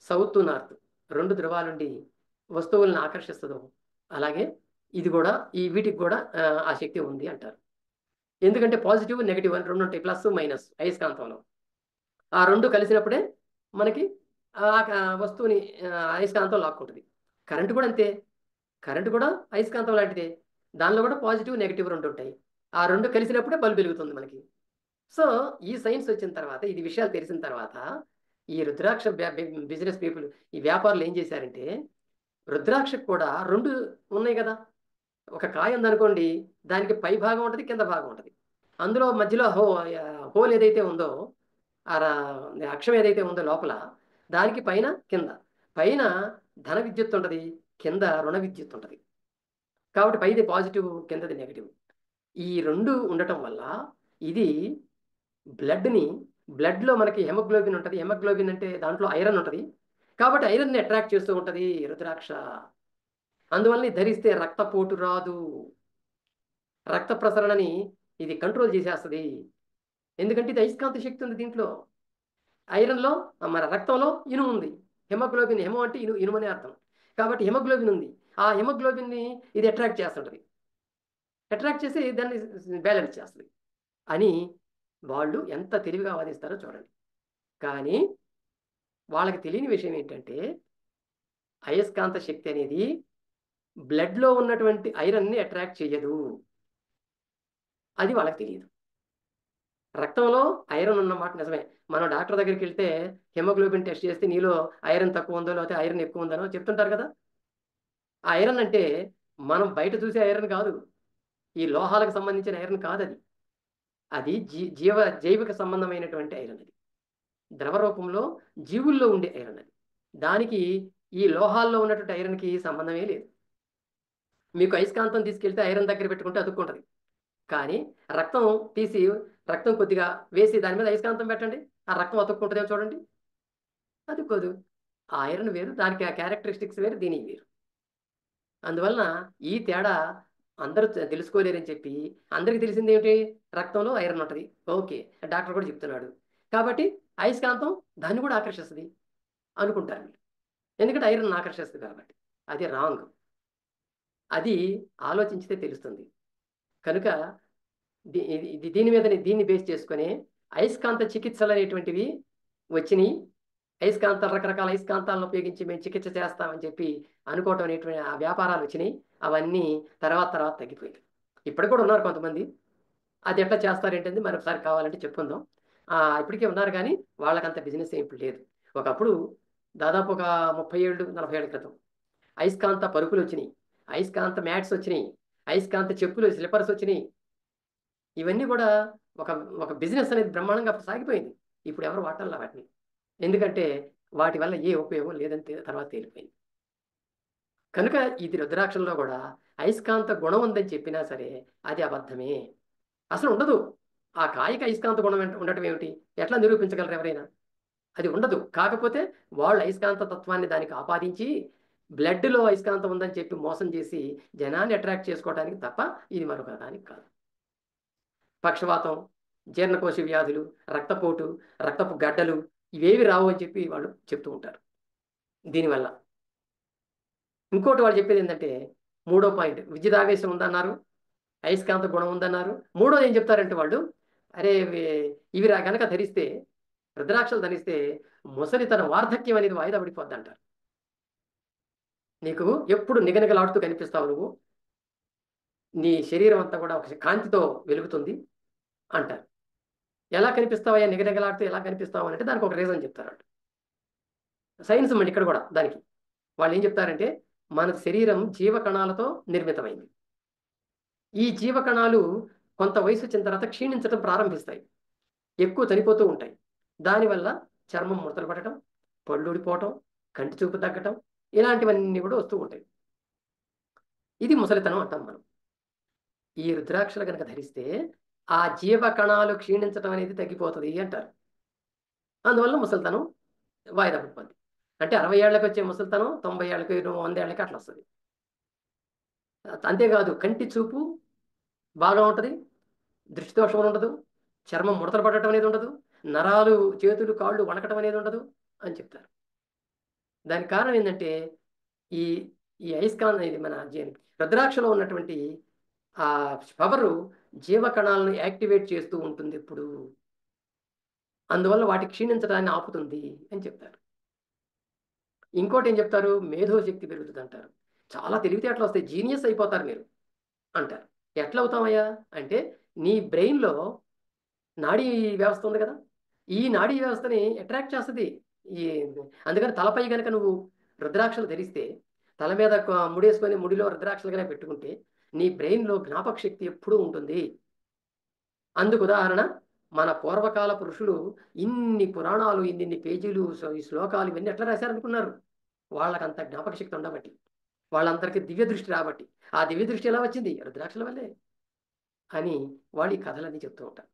సౌత్ నార్త్ రెండు ధృవాలుండి వస్తువులను ఆకర్షిస్తుందో, అలాగే ఇది కూడా ఈ వీటికి కూడా ఆ శక్తి ఉంది అంటారు. ఎందుకంటే పాజిటివ్ నెగిటివ్ అని రెండు ఉంటాయి, ప్లస్ మైనస్ అయస్కాంతంలో. ఆ రెండు కలిసినప్పుడే మనకి వస్తువుని అయస్కాంతం లాక్కుంటుంది. కరెంటు కూడా అంతే, కరెంటు కూడా అయస్కాంతం లాంటిదే, దానిలో కూడా పాజిటివ్ నెగిటివ్ రెండు ఉంటాయి. ఆ రెండు కలిసినప్పుడే బల్బు వెలుగుతుంది మనకి. సో ఈ సైన్స్ వచ్చిన తర్వాత, ఇది విషయాలు తెలిసిన తర్వాత ఈ రుద్రాక్ష బిజినెస్ పీపుల్, ఈ వ్యాపారులు ఏం చేశారంటే, రుద్రాక్షకు కూడా రెండు ఉన్నాయి కదా, ఒక కాయ ఉందనుకోండి, దానికి పై భాగం ఉంటుంది, కింద భాగం ఉంటుంది. అందులో మధ్యలో హోల్ ఏదైతే ఉందో, ఆ అక్షం ఏదైతే ఉందో లోపల, దానికి పైన కింద, పైన ధన విద్యుత్ ఉంటుంది, కింద రుణ విద్యుత్ ఉంటుంది. కాబట్టి పైది పాజిటివ్, కిందది నెగిటివ్. ఈ రెండు ఉండటం వల్ల ఇది బ్లడ్లో మనకి హెమోగ్లోబిన్ ఉంటుంది. హెమోగ్లోబిన్ అంటే దాంట్లో ఐరన్ ఉంటుంది, కాబట్టి ఐరన్ని అట్రాక్ట్ చేస్తూ ఉంటుంది రుద్రాక్ష. అందువల్ల ధరిస్తే రక్తపోటు రాదు, రక్త ప్రసరణని ఇది కంట్రోల్ చేసేస్తుంది. ఎందుకంటే ఇది అయస్కాంత శక్తి ఉంది దీంట్లో. ఐరన్లో మన రక్తంలో ఇనుము ఉంది, హెమోగ్లోబిన్, హెమో అంటే ఇనుము అనే అర్థం. కాబట్టి హెమోగ్లోబిన్ ఉంది, ఆ హెమోగ్లోబిన్ని ఇది అట్రాక్ట్ చేస్తుంటుంది, అట్రాక్ట్ చేసి దాన్ని బ్యాలెన్స్ చేస్తుంది అని వాళ్ళు ఎంత తెలివిగా వాదిస్తారో చూడండి. కానీ వాళ్ళకి తెలియని విషయం ఏంటంటే, అయస్కాంత శక్తి అనేది బ్లడ్లో ఉన్నటువంటి ఐరన్ని అట్రాక్ట్ చేయదు. అది వాళ్ళకి తెలియదు. రక్తంలో ఐరన్ ఉన్నమాట నిజమే. మనం డాక్టర్ దగ్గరికి వెళ్తే హిమోగ్లోబిన్ టెస్ట్ చేస్తే నీలో ఐరన్ తక్కువ ఉందో లేకపోతే ఐరన్ ఎక్కువ ఉందనో చెప్తుంటారు కదా. ఆ ఐరన్ అంటే మనం బయట చూసే ఐరన్ కాదు. ఈ లోహాలకు సంబంధించిన ఐరన్ కాదు అది. అది జైవిక సంబంధమైనటువంటి ఐరన్ అది. ద్రవ రూపంలో జీవుల్లో ఉండే ఐరన్ అది. దానికి ఈ లోహాల్లో ఉన్నటువంటి ఐరన్కి సంబంధమే లేదు. మీకు అయస్కాంతం తీసుకెళ్తే ఐరన్ దగ్గర పెట్టుకుంటే అతుక్కుంటుంది. కానీ రక్తం తీసి రక్తం కొద్దిగా వేసి దాని మీద అయస్కాంతం పెట్టండి, ఆ రక్తం అతుక్కుంటుందేమో చూడండి, అతుక్కోదు. ఆ ఐరన్ వేరు, దానికి ఆ క్యారెక్టరిస్టిక్స్ వేరు, దీనికి వేరు. అందువలన ఈ తేడా అందరూ తెలుసుకోలేరని చెప్పి అందరికి తెలిసింది ఏమిటి, రక్తంలో ఐరన్ ఉంటుంది, ఓకే, డాక్టర్ కూడా చెప్తున్నాడు కాబట్టి అయస్కాంతం దాన్ని కూడా ఆకర్షిస్తుంది అనుకుంటారు మీరు. ఎందుకంటే ఐరన్ ఆకర్షిస్తుంది కాబట్టి. అది రాంగ్. అది ఆలోచించితే తెలుస్తుంది. కనుక దీని మీద దీన్ని బేస్ చేసుకొని అయస్కాంత చికిత్సలు అనేటువంటివి వచ్చినాయి. రకరకాల అయస్కాంతాలను ఉపయోగించి మేము చికిత్స చేస్తామని చెప్పి అనుకోవటం అనేటువంటి ఆ వ్యాపారాలు వచ్చినాయి. అవన్నీ తర్వాత తగ్గిపోయాయి. ఇప్పటికి కూడా ఉన్నారు కొంతమంది. అది ఎట్లా చేస్తారేంటంది మరొకసారి కావాలంటే చెప్పుకుందాం. ఇప్పటికే ఉన్నారు కానీ వాళ్ళకంత బిజినెస్ ఏం ఇప్పుడు లేదు. ఒకప్పుడు దాదాపు ఒక 30 ఏళ్ళు 40 ఏళ్ళ క్రితం అయస్కాంత పరుపులు వచ్చినాయి, అయస్కాంత మ్యాట్స్ వచ్చినాయి, అయస్కాంత చెప్పులు స్లిప్పర్స్ వచ్చినాయి. ఇవన్నీ కూడా ఒక ఒక బిజినెస్ అనేది బ్రహ్మాండంగా సాగిపోయింది. ఇప్పుడు ఎవరు వాడటంలా వాటిని. ఎందుకంటే వాటి వల్ల ఏ ఉపయోగం లేదని తర్వాత తేలిపోయింది. కనుక ఇది రుద్రాక్షల్లో కూడా అయస్కాంత గుణం ఉందని చెప్పినా సరే అది అబద్ధమే. అసలు ఉండదు. ఆ కాయకి అయస్కాంత గుణం ఉండటం ఏమిటి? ఎట్లా నిరూపించగలరు ఎవరైనా? అది ఉండదు. కాకపోతే వాళ్ళు అయస్కాంత తత్వాన్ని దానికి ఆపాదించి బ్లడ్లో అయస్కాంతం ఉందని చెప్పి మోసం చేసి జనాన్ని అట్రాక్ట్ చేసుకోవడానికి తప్ప ఇది మరొక దానికి కాదు. పక్షవాతం, జీర్ణకోశ వ్యాధులు, రక్తపోటు, రక్తపు గడ్డలు ఇవేవి రావు అని చెప్పి వాళ్ళు చెప్తూ ఉంటారు. దీనివల్ల ఇంకోటి వాళ్ళు చెప్పేది ఏంటంటే, మూడో పాయింట్, విద్యుదావేశం ఉందన్నారు, అయస్కాంత గుణం ఉందన్నారు. మూడోది ఏం చెప్తారంటే వాళ్ళు, అరే ఇవి గనక ధరిస్తే, రుద్రాక్షలు ధరిస్తే ముసలి తన వార్ధక్యం అనేది వాయిదా పడిపోద్ది అంటారు. నీకు ఎప్పుడు నిగనిగలాడుతూ కనిపిస్తావు నువ్వు, నీ శరీరం అంతా కూడా ఒక కాంతితో వెలుగుతుంది అంటారు. ఎలా కనిపిస్తావయ్యా నిగనిగలాడుతూ ఎలా కనిపిస్తావు అంటే దానికి ఒక రీజన్ చెప్తారు. సైన్స్ మళ్ళీ ఇక్కడ కూడా దానికి వాళ్ళు ఏం చెప్తారంటే, మన శరీరం జీవకణాలతో నిర్మితమైంది. ఈ జీవకణాలు కొంత వయసు వచ్చిన తర్వాత క్షీణించడం ప్రారంభిస్తాయి, ఎక్కువ చనిపోతూ ఉంటాయి. దానివల్ల చర్మం ముడతలు పడటం, పళ్ళు ఊడిపోవటం, కంటి చూపు తగ్గటం, ఇలాంటివన్నీ కూడా వస్తూ ఉంటాయి. ఇది ముసలితనం అంటాం మనం. ఈ రుద్రాక్షలు కనుక ధరిస్తే ఆ జీవకణాలు క్షీణించడం అనేది తగ్గిపోతుంది అంటారు. అందువల్ల ముసలితనం వాయిదా పడిపోద్ది. అంటే 60 ఏళ్ళకి వచ్చే ముసలితనం 90 ఏళ్ళకి 100 ఏళ్ళకి అట్లా వస్తుంది. అంతేకాదు కంటి చూపు బాగా ఉంటుంది, దృష్టి దోషం ఉండదు, చర్మం ముడతలు పడటం అనేది ఉండదు, నరాలు చేతులు కాళ్ళు వణకటం అనేది ఉండదు అని చెప్తారు. దానికి కారణం ఏంటంటే ఈ ఈ అయస్కాంత ఇది మన రుద్రాక్షలో ఉన్నటువంటి ఆ పవరు జీవకణాలను యాక్టివేట్ చేస్తూ ఉంటుంది ఎప్పుడు. అందువల్ల వాటి క్షీణించడాన్ని ఆపుతుంది అని చెప్తారు. ఇంకోటి ఏం చెప్తారు, మేధోశక్తి పెరుగుతుంది అంటారు. చాలా తెలివితేటలు వస్తాయి, జీనియస్ అయిపోతారు మీరు అంటారు. ఎట్లా అవుతామయ్యా అంటే, నీ బ్రెయిన్లో నాడీ వ్యవస్థ ఉంది కదా, ఈ నాడీ వ్యవస్థని అట్రాక్ట్ చేస్తుంది. ఈ అందుకని తలపై కనుక నువ్వు రుద్రాక్షలు ధరిస్తే, తల మీద ముడేసుకొని ముడిలో రుద్రాక్షలు కనుక పెట్టుకుంటే నీ బ్రెయిన్లో జ్ఞాపక శక్తి ఎప్పుడూ ఉంటుంది. అందుకు ఉదాహరణ మన పూర్వకాల ఋషులు ఇన్ని పురాణాలు, ఇన్ని పేజీలు, ఈ శ్లోకాలు ఇవన్నీ ఎట్లా రాశారనుకున్నారు? వాళ్ళకంత జ్ఞాపక శక్తి ఉండబట్టి, వాళ్ళందరికీ దివ్య దృష్టి రాబట్టి. ఆ దివ్య దృష్టి ఎలా వచ్చింది? రుద్రాక్షల వల్లే అని వాళ్ళు ఈ కథలన్నీ చెప్తూ ఉంటారు.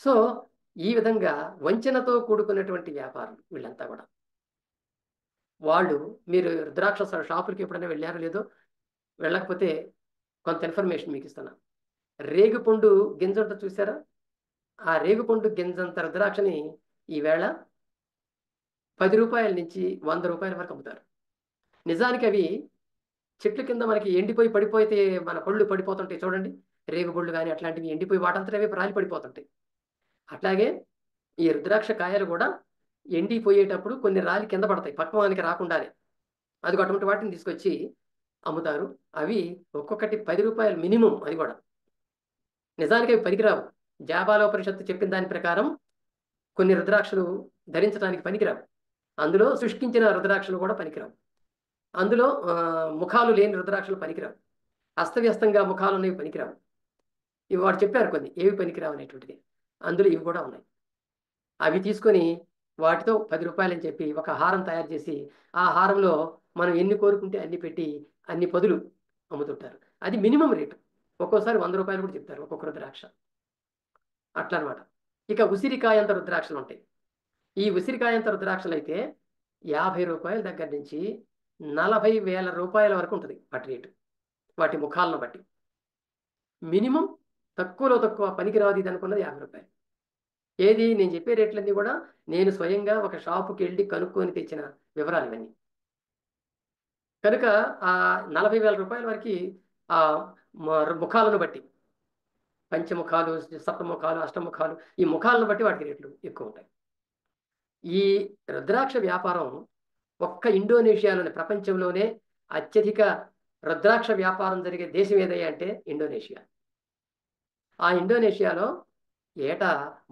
సో ఈ విధంగా వంచనతో కూడుకున్నటువంటి వ్యాపారం వీళ్ళంతా కూడా. వాళ్ళు మీరు రుద్రాక్ష షాపులకి ఎప్పుడైనా వెళ్ళారో లేదో, వెళ్ళకపోతే కొంత ఇన్ఫర్మేషన్ మీకు ఇస్తున్నా. రేగుపండు గింజ ఉంటుంది చూసారా? ఆ రేగుపండు గింజంత రుద్రాక్షని ఈవేళ 10 రూపాయల నుంచి 100 రూపాయల వరకు అమ్ముతారు. నిజానికి అవి చెట్ల కింద మనకి ఎండిపోయి పడిపోతే మన పళ్ళు పడిపోతుంటాయి చూడండి, రేగుపళ్ళు కానీ అట్లాంటివి ఎండిపోయి వాటంతట అవి రాలి పడిపోతుంటాయి. అట్లాగే ఈ రుద్రాక్ష కాయలు కూడా ఎండిపోయేటప్పుడు కొన్ని రాలి కింద పడతాయి పక్వానికి రాకుండానే. అది అటువంటి వాటిని తీసుకొచ్చి అమ్ముతారు. అవి ఒక్కొక్కటి 10 రూపాయలు మినిమం. అది కూడా నిజానికి అవి పనికిరావు. జాబాలోపనిషత్తు చెప్పిన దాని ప్రకారం కొన్ని రుద్రాక్షలు ధరించడానికి పనికిరావు. అందులో శుష్కించిన రుద్రాక్షలు కూడా పనికిరావు. అందులో ముఖాలు లేని రుద్రాక్షలు పనికిరావు. అస్తవ్యస్తంగా ముఖాలు అనేవి పనికిరావు. ఇవి వాడు చెప్పారు కొన్ని ఏవి పనికిరావు అనేటువంటిది. అందులో ఇవి కూడా ఉన్నాయి. అవి తీసుకొని వాటితో 10 రూపాయలు అని చెప్పి ఒక హారం తయారు చేసి ఆ హారంలో మనం ఎన్ని కోరుకుంటే అన్ని పెట్టి అన్ని పదులు అమ్ముతుంటారు. అది మినిమం రేటు. ఒక్కోసారి 100 రూపాయలు కూడా చెప్తారు ఒక్కొక్క రుద్రాక్ష. అట్లా అనమాట. ఇక ఉసిరికాయంత రుద్రాక్షలు ఉంటాయి. ఈ ఉసిరికాయంత రుద్రాక్షలు అయితే 50 రూపాయల దగ్గర నుంచి 40,000 రూపాయల వరకు ఉంటుంది వాటి రేటు, వాటి ముఖాలను బట్టి. మినిమం తక్కువలో తక్కువ పనికిరాదు ఇది అనుకున్నది 50 రూపాయలు. ఏది నేను చెప్పే రేట్లన్నీ కూడా నేను స్వయంగా ఒక షాపుకి వెళ్ళి కనుక్కొని తెచ్చిన వివరాలు ఇవన్నీ. కనుక ఆ 40,000 రూపాయల వరకు ఆ ముఖాలను బట్టి, పంచముఖాలు, సప్తముఖాలు, అష్టముఖాలు, ఈ ముఖాలను బట్టి వాటికి రేట్లు ఎక్కువ ఉంటాయి. ఈ రుద్రాక్ష వ్యాపారం ఒక్క ఇండోనేషియాలోనే, ప్రపంచంలోనే అత్యధిక రుద్రాక్ష వ్యాపారం జరిగే దేశం ఏదయ్యా అంటే ఇండోనేషియా. ఆ ఇండోనేషియాలో ఏటా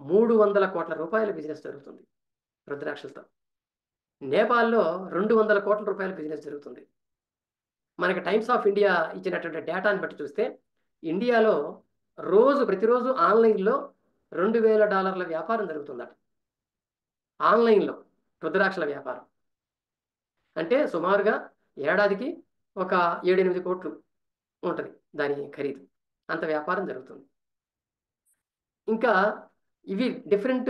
300 కోట్ల రూపాయల బిజినెస్ జరుగుతుంది రుద్రాక్షలతో. నేపాల్లో 200 కోట్ల రూపాయల బిజినెస్ జరుగుతుంది. మనకి టైమ్స్ ఆఫ్ ఇండియా ఇచ్చినటువంటి డేటాని బట్టి చూస్తే ఇండియాలో ప్రతిరోజు ఆన్లైన్లో $2,000 వ్యాపారం జరుగుతుందట. ఆన్లైన్లో రుద్రాక్షల వ్యాపారం అంటే సుమారుగా ఏడాదికి ఒక 7-8 కోట్లు ఉంటుంది దాని ఖరీదు. అంత వ్యాపారం జరుగుతుంది. ఇంకా ఇవి డిఫరెంట్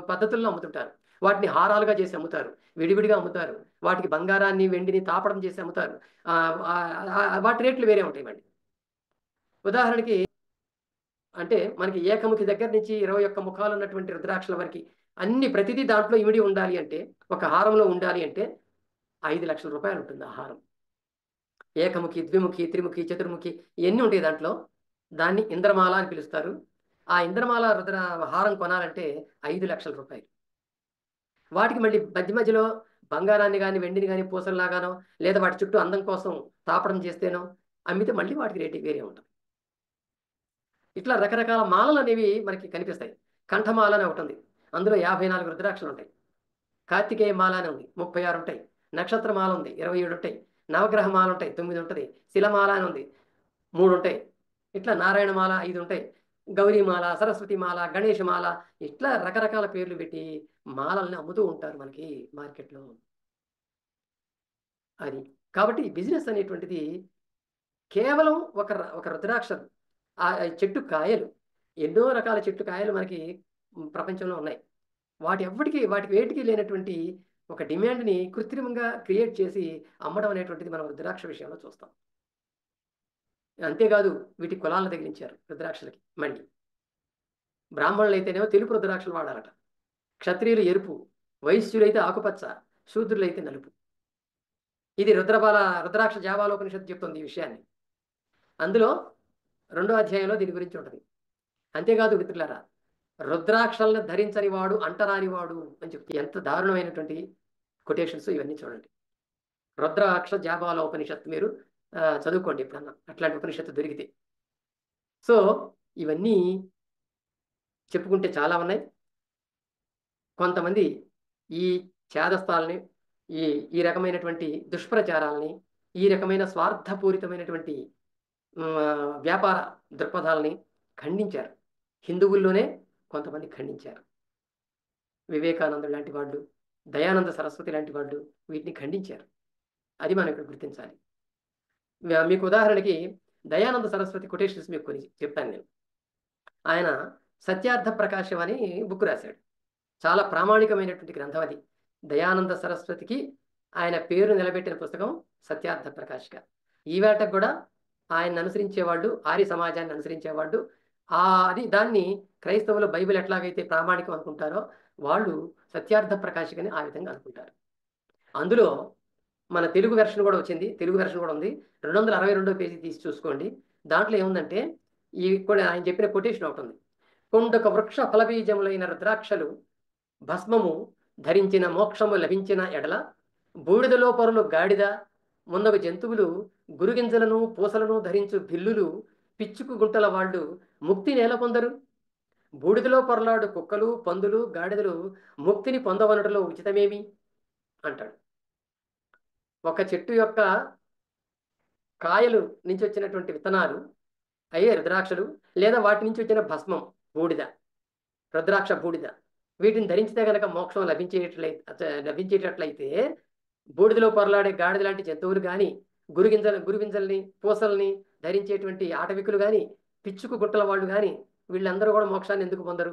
పద్ధతుల్లో అమ్ముతుంటారు. వాటిని హారాలుగా చేసి అమ్ముతారు, విడివిడిగా అమ్ముతారు, వాటికి బంగారాన్ని వెండిని తాపడం చేసి అమ్ముతారు. వాటి రేట్లు వేరే ఉంటాయి మళ్ళీ. ఉదాహరణకి అంటే మనకి ఏకముఖి దగ్గర నుంచి 21 ముఖాలు ఉన్నటువంటి రుద్రాక్షల వరకు ప్రతిదీ దాంట్లో ఇమిడి ఉండాలి అంటే, ఒక హారంలో ఉండాలి అంటే 5 లక్షల రూపాయలు ఉంటుంది ఆ హారం. ఏకముఖి, ద్విముఖి, త్రిముఖి, చతుర్ముఖి ఇవన్నీ ఉంటాయి దాంట్లో. దాన్ని ఇంద్రమాల అని పిలుస్తారు. ఆ ఇంద్రమాల హారం కొనాలంటే 5 లక్షల రూపాయలు. వాటికి మళ్ళీ మధ్య మధ్యలో బంగారాన్ని కానీ వెండిని కానీ పూసల్లాగానో లేదా వాటి చుట్టూ అందం కోసం తాపడం చేస్తేనో అమ్మితే మళ్ళీ వాటికి రేటు వేరే ఉంటుంది. ఇట్లా రకరకాల మాలలు అనేవి మనకి కనిపిస్తాయి. కంఠమాల అని ఒకటి ఉంది, అందులో 54 రుద్రాక్షలు ఉంటాయి. కార్తికేయ మాల అని ఉంది, 36 ఉంటాయి. నక్షత్రమాల ఉంది, 27 ఉంటాయి. నవగ్రహమాల ఉంటాయి, 9 ఉంటుంది. శిలమాల అని ఉంది, 3 ఉంటాయి. ఇట్లా నారాయణమాల 5 ఉంటాయి. గౌరీమాల, సరస్వతిమాల, గణేషమాల, ఇట్లా రకరకాల పేర్లు పెట్టి మాలల్ని అమ్ముతూ ఉంటారు మనకి మార్కెట్లో. అది కాబట్టి బిజినెస్ అనేటువంటిది కేవలం ఒక రుద్రాక్షలు, ఆ చెట్టు కాయలు, ఎన్నో రకాల చెట్టు కాయలు మనకి ప్రపంచంలో ఉన్నాయి. వాటికి వేటికి లేనటువంటి ఒక డిమాండ్ని కృత్రిమంగా క్రియేట్ చేసి అమ్మడం అనేటువంటిది మనం రుద్రాక్ష విషయంలో చూస్తాం. అంతేకాదు వీటి కులాలను తగిలించారు రుద్రాక్షలకి. మళ్ళీ బ్రాహ్మణులు అయితేనేమో తెలుపు రుద్రాక్షలు వాడాలట, క్షత్రియులు ఎరుపు, వైశ్యులైతే ఆకుపచ్చ, శూద్రులైతే నలుపు. ఇది రుద్రాక్ష జాబాలోపనిషత్తు చెప్తుంది ఈ విషయాన్ని. అందులో 2వ అధ్యాయంలో దీని గురించి ఉంటుంది. అంతేకాదు మిత్రులారా, రుద్రాక్షలను ధరించని వాడు అంటరాని వాడు అని చెప్తే ఎంత దారుణమైనటువంటి కొటేషన్స్ ఇవన్నీ చూడండి. రుద్రాక్ష జాబాలోపనిషత్తు మీరు చదువుకోండి ఎప్పుడన్నా అట్లాంటి ఉపనిషత్తు దొరికితే. సో ఇవన్నీ చెప్పుకుంటే చాలా ఉన్నాయి. కొంతమంది ఈ ఛాదస్తాలని, ఈ రకమైనటువంటి దుష్ప్రచారాలని, ఈ రకమైన స్వార్థపూరితమైనటువంటి వ్యాపార దృక్పథాలని ఖండించారు. హిందువుల్లోనే కొంతమంది ఖండించారు. వివేకానందుడు లాంటి వాళ్ళు, దయానంద సరస్వతి లాంటి వాళ్ళు వీటిని ఖండించారు. అది మనం ఇక్కడ గుర్తించాలి. మీకు ఉదాహరణకి దయానంద సరస్వతి కొటేషన్స్ మీకు కొన్ని చెప్తాను నేను. ఆయన సత్యార్థ ప్రకాశం అని బుక్ రాశాడు. చాలా ప్రామాణికమైనటువంటి గ్రంథం అది. దయానంద సరస్వతికి ఆయన పేరు నిలబెట్టిన పుస్తకం సత్యార్థ ప్రకాశిక. ఈవేళకు కూడా ఆయన అనుసరించేవాళ్ళు, ఆర్య సమాజాన్ని అనుసరించేవాళ్ళు దాన్ని క్రైస్తవులు బైబిల్ ఎట్లాగైతే ప్రామాణికం అనుకుంటారో వాళ్ళు సత్యార్థ ప్రకాశికని ఆ విధంగా అనుకుంటారు. అందులో మన తెలుగు వెర్షన్ కూడా వచ్చింది, తెలుగు వెర్షన్ కూడా ఉంది. 262వ పేజీ తీసి చూసుకోండి. దాంట్లో ఏముందంటే ఆయన చెప్పిన కొటేషన్ ఒకటి ఉంది. కొండొక వృక్ష ఫలబీజములైన రుద్రాక్షలు భస్మము ధరించిన మోక్షము లభించిన ఎడల బూడిదలో పరులు గాడిద ముందగు జంతువులు గురుగింజలను పూసలను ధరించు భిల్లులు పిచ్చుకు గుంటల వాళ్ళు ముక్తి నేల పొందరు. బూడిదలో పొరలాడు కుక్కలు పందులు గాడిదలు ముక్తిని పొందవనటలో ఉచితమేమి అంటాడు. ఒక చెట్టు యొక్క కాయలు నుంచి వచ్చినటువంటి విత్తనాలు అయ్యే రుద్రాక్షలు, లేదా వాటి నుంచి వచ్చిన భస్మం బూడిద, రుద్రాక్ష బూడిద, వీటిని ధరించితే గనక మోక్షం లభించేటట్లయితే బూడిదలో పొరలాడే గాడిద లాంటి జంతువులు కానీ, గురుగింజల్ని పూసల్ని ధరించేటువంటి ఆటవికులు కానీ, పిచ్చుకు గుట్టల వాళ్ళు కానీ వీళ్ళందరూ కూడా మోక్షాన్ని ఎందుకు పొందరు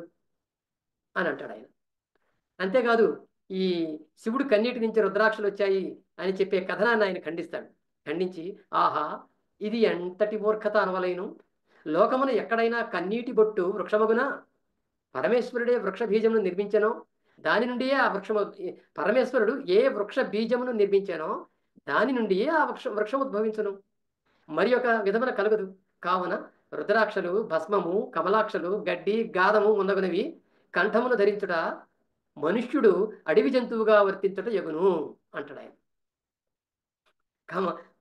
అని అంటాడు ఆయన. అంతేకాదు ఈ శివుడు కన్నీటి నుంచి రుద్రాక్షలు వచ్చాయి అని చెప్పే కథనాన్ని ఆయన ఖండిస్తాడు. ఖండించి ఆహా ఇది ఎంతటి మూర్ఖత అనవలేను, లోకమున ఎక్కడైనా కన్నీటి బొట్టు వృక్షమగున, పరమేశ్వరుడే వృక్ష బీజమును నిర్మించనో దాని నుండియే ఆ వృక్షము, పరమేశ్వరుడు ఏ వృక్ష బీజమును నిర్మించానో దాని నుండియే ఆ వృక్షం ఉద్భవించును, మరి ఒక విధమున కలుగదు. కావున రుద్రాక్షలు భస్మము కమలాక్షలు గడ్డి గాదము ముందగునవి కంఠమును ధరించుట మనుష్యుడు అడవి జంతువుగా వర్తించుట యగును అంటాడు ఆయన.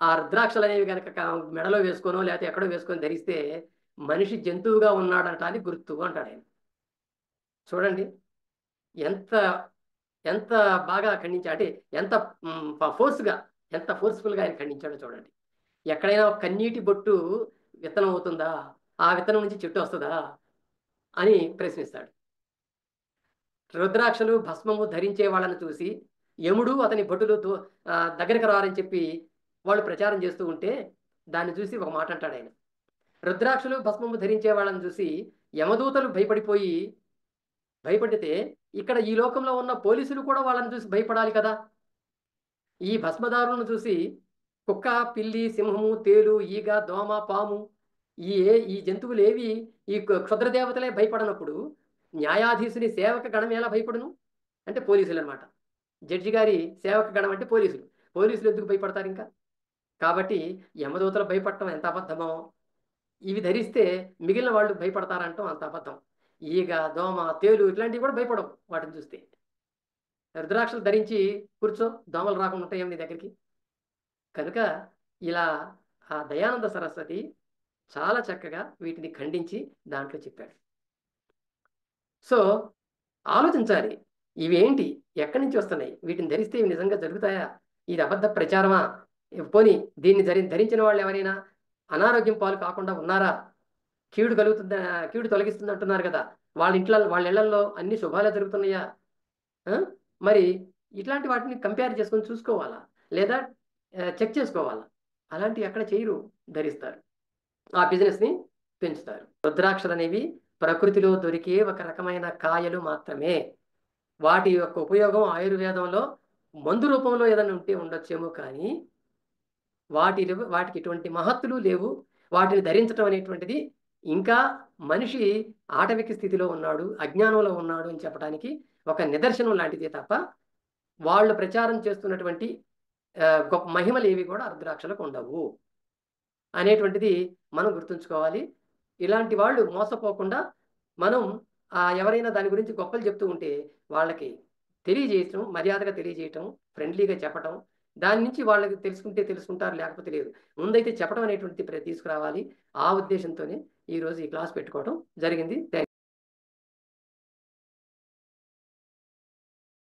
ఆ రుద్రాక్షలు అనేవి కనుక మెడలో వేసుకోనో లేకపోతే ఎక్కడో వేసుకొని ధరిస్తే మనిషి జంతువుగా ఉన్నాడటానికి గుర్తు అంటాడు ఆయన. చూడండి ఎంత ఎంత బాగా ఖండించా, అంటే ఎంత ఫోర్స్ఫుల్గా ఆయన ఖండించాడో చూడండి. ఎక్కడైనా కన్నీటి బొట్టు విత్తనం అవుతుందా, ఆ విత్తనం నుంచి చెట్టు వస్తుందా అని ప్రశ్నిస్తాడు. రుద్రాక్షలు భస్మము ధరించే వాళ్ళని చూసి యముడు అతని భటులు దగ్గరికి రారని చెప్పి వాళ్ళు ప్రచారం చేస్తూ ఉంటే దాన్ని చూసి ఒక మాట అంటాడు ఆయన. రుద్రాక్షలు భస్మము ధరించే వాళ్ళని చూసి యమదూతలు భయపడితే ఇక్కడ ఈ లోకంలో ఉన్న పోలీసులు కూడా వాళ్ళని చూసి భయపడాలి కదా. ఈ భస్మదారులను చూసి కుక్క పిల్లి సింహము తేలు ఈగ దోమ పాము ఈ జంతువులు ఏవి ఈ క్షుద్రదేవతలే భయపడనప్పుడు న్యాయాధీశుని సేవక గణం ఎలా భయపడును అంటే పోలీసులు అనమాట. జడ్జి గారి సేవక గణం అంటే పోలీసులు ఎందుకు భయపడతారు ఇంకా? కాబట్టి యమదూతలు భయపడటం ఎంత అబద్ధమో ఇవి ధరిస్తే మిగిలిన వాళ్ళు భయపడతారంటాం అంత అబద్ధం. ఈగ దోమ తేలు ఇట్లాంటివి కూడా భయపడవు వాటిని చూస్తే. రుద్రాక్షలు ధరించి కూర్చో, దోమలు రాకుండా ఉంటాయేమో నీ దగ్గరికి. కనుక ఇలా ఆ దయానంద సరస్వతి చాలా చక్కగా వీటిని ఖండించి దాంట్లో చెప్పాడు. సో ఆలోచించాలి, ఇవేంటి, ఎక్కడి నుంచి వస్తున్నాయి, వీటిని ధరిస్తే ఇవి నిజంగా జరుగుతాయా, ఇది అబద్ధ ప్రచారమా, పోని దీన్ని ధరించిన వాళ్ళు ఎవరైనా అనారోగ్యం పాలు కాకుండా ఉన్నారా, కీడు తొలగిస్తుంది అంటున్నారు కదా, వాళ్ళ ఇళ్లలో అన్ని శుభాలే జరుగుతున్నాయా, మరి ఇట్లాంటి వాటిని కంపేర్ చేసుకొని చూసుకోవాలా లేదా చెక్ చేసుకోవాలా. అలాంటివి ఎక్కడ చేయరు, ధరిస్తారు, ఆ బిజినెస్ని పెంచుతారు. రుద్రాక్షలు అనేవి ప్రకృతిలో దొరికే ఒక రకమైన కాయలు మాత్రమే. వాటి యొక్క ఉపయోగం ఆయుర్వేదంలో మందు రూపంలో ఏదైనా ఉంటే ఉండొచ్చేమో, కానీ వాటికి ఎటువంటి మహత్తులు లేవు. వాటిని ధరించడం అనేటువంటిది ఇంకా మనిషి ఆటవిక స్థితిలో ఉన్నాడు, అజ్ఞానంలో ఉన్నాడు అని చెప్పడానికి ఒక నిదర్శనం లాంటిదే తప్ప వాళ్ళు ప్రచారం చేస్తున్నటువంటి గొప్ప మహిమలు ఏవి కూడా రుద్రాక్షలకు ఉండవు అనేటువంటిది మనం గుర్తుంచుకోవాలి. ఇలాంటి వాళ్ళు మోసపోకుండా మనం ఎవరైనా దాని గురించి గొప్పలు చెప్తూ ఉంటే వాళ్ళకి తెలియజేయటం, మర్యాదగా తెలియజేయటం, ఫ్రెండ్లీగా చెప్పటం, దాని నుంచి వాళ్ళకి తెలుసుకుంటారు, లేకపోతే లేదు. ముందైతే చెప్పడం అనేటువంటిది తీసుకురావాలి. ఆ ఉద్దేశంతోనే ఈరోజు ఈ క్లాస్ పెట్టుకోవడం జరిగింది.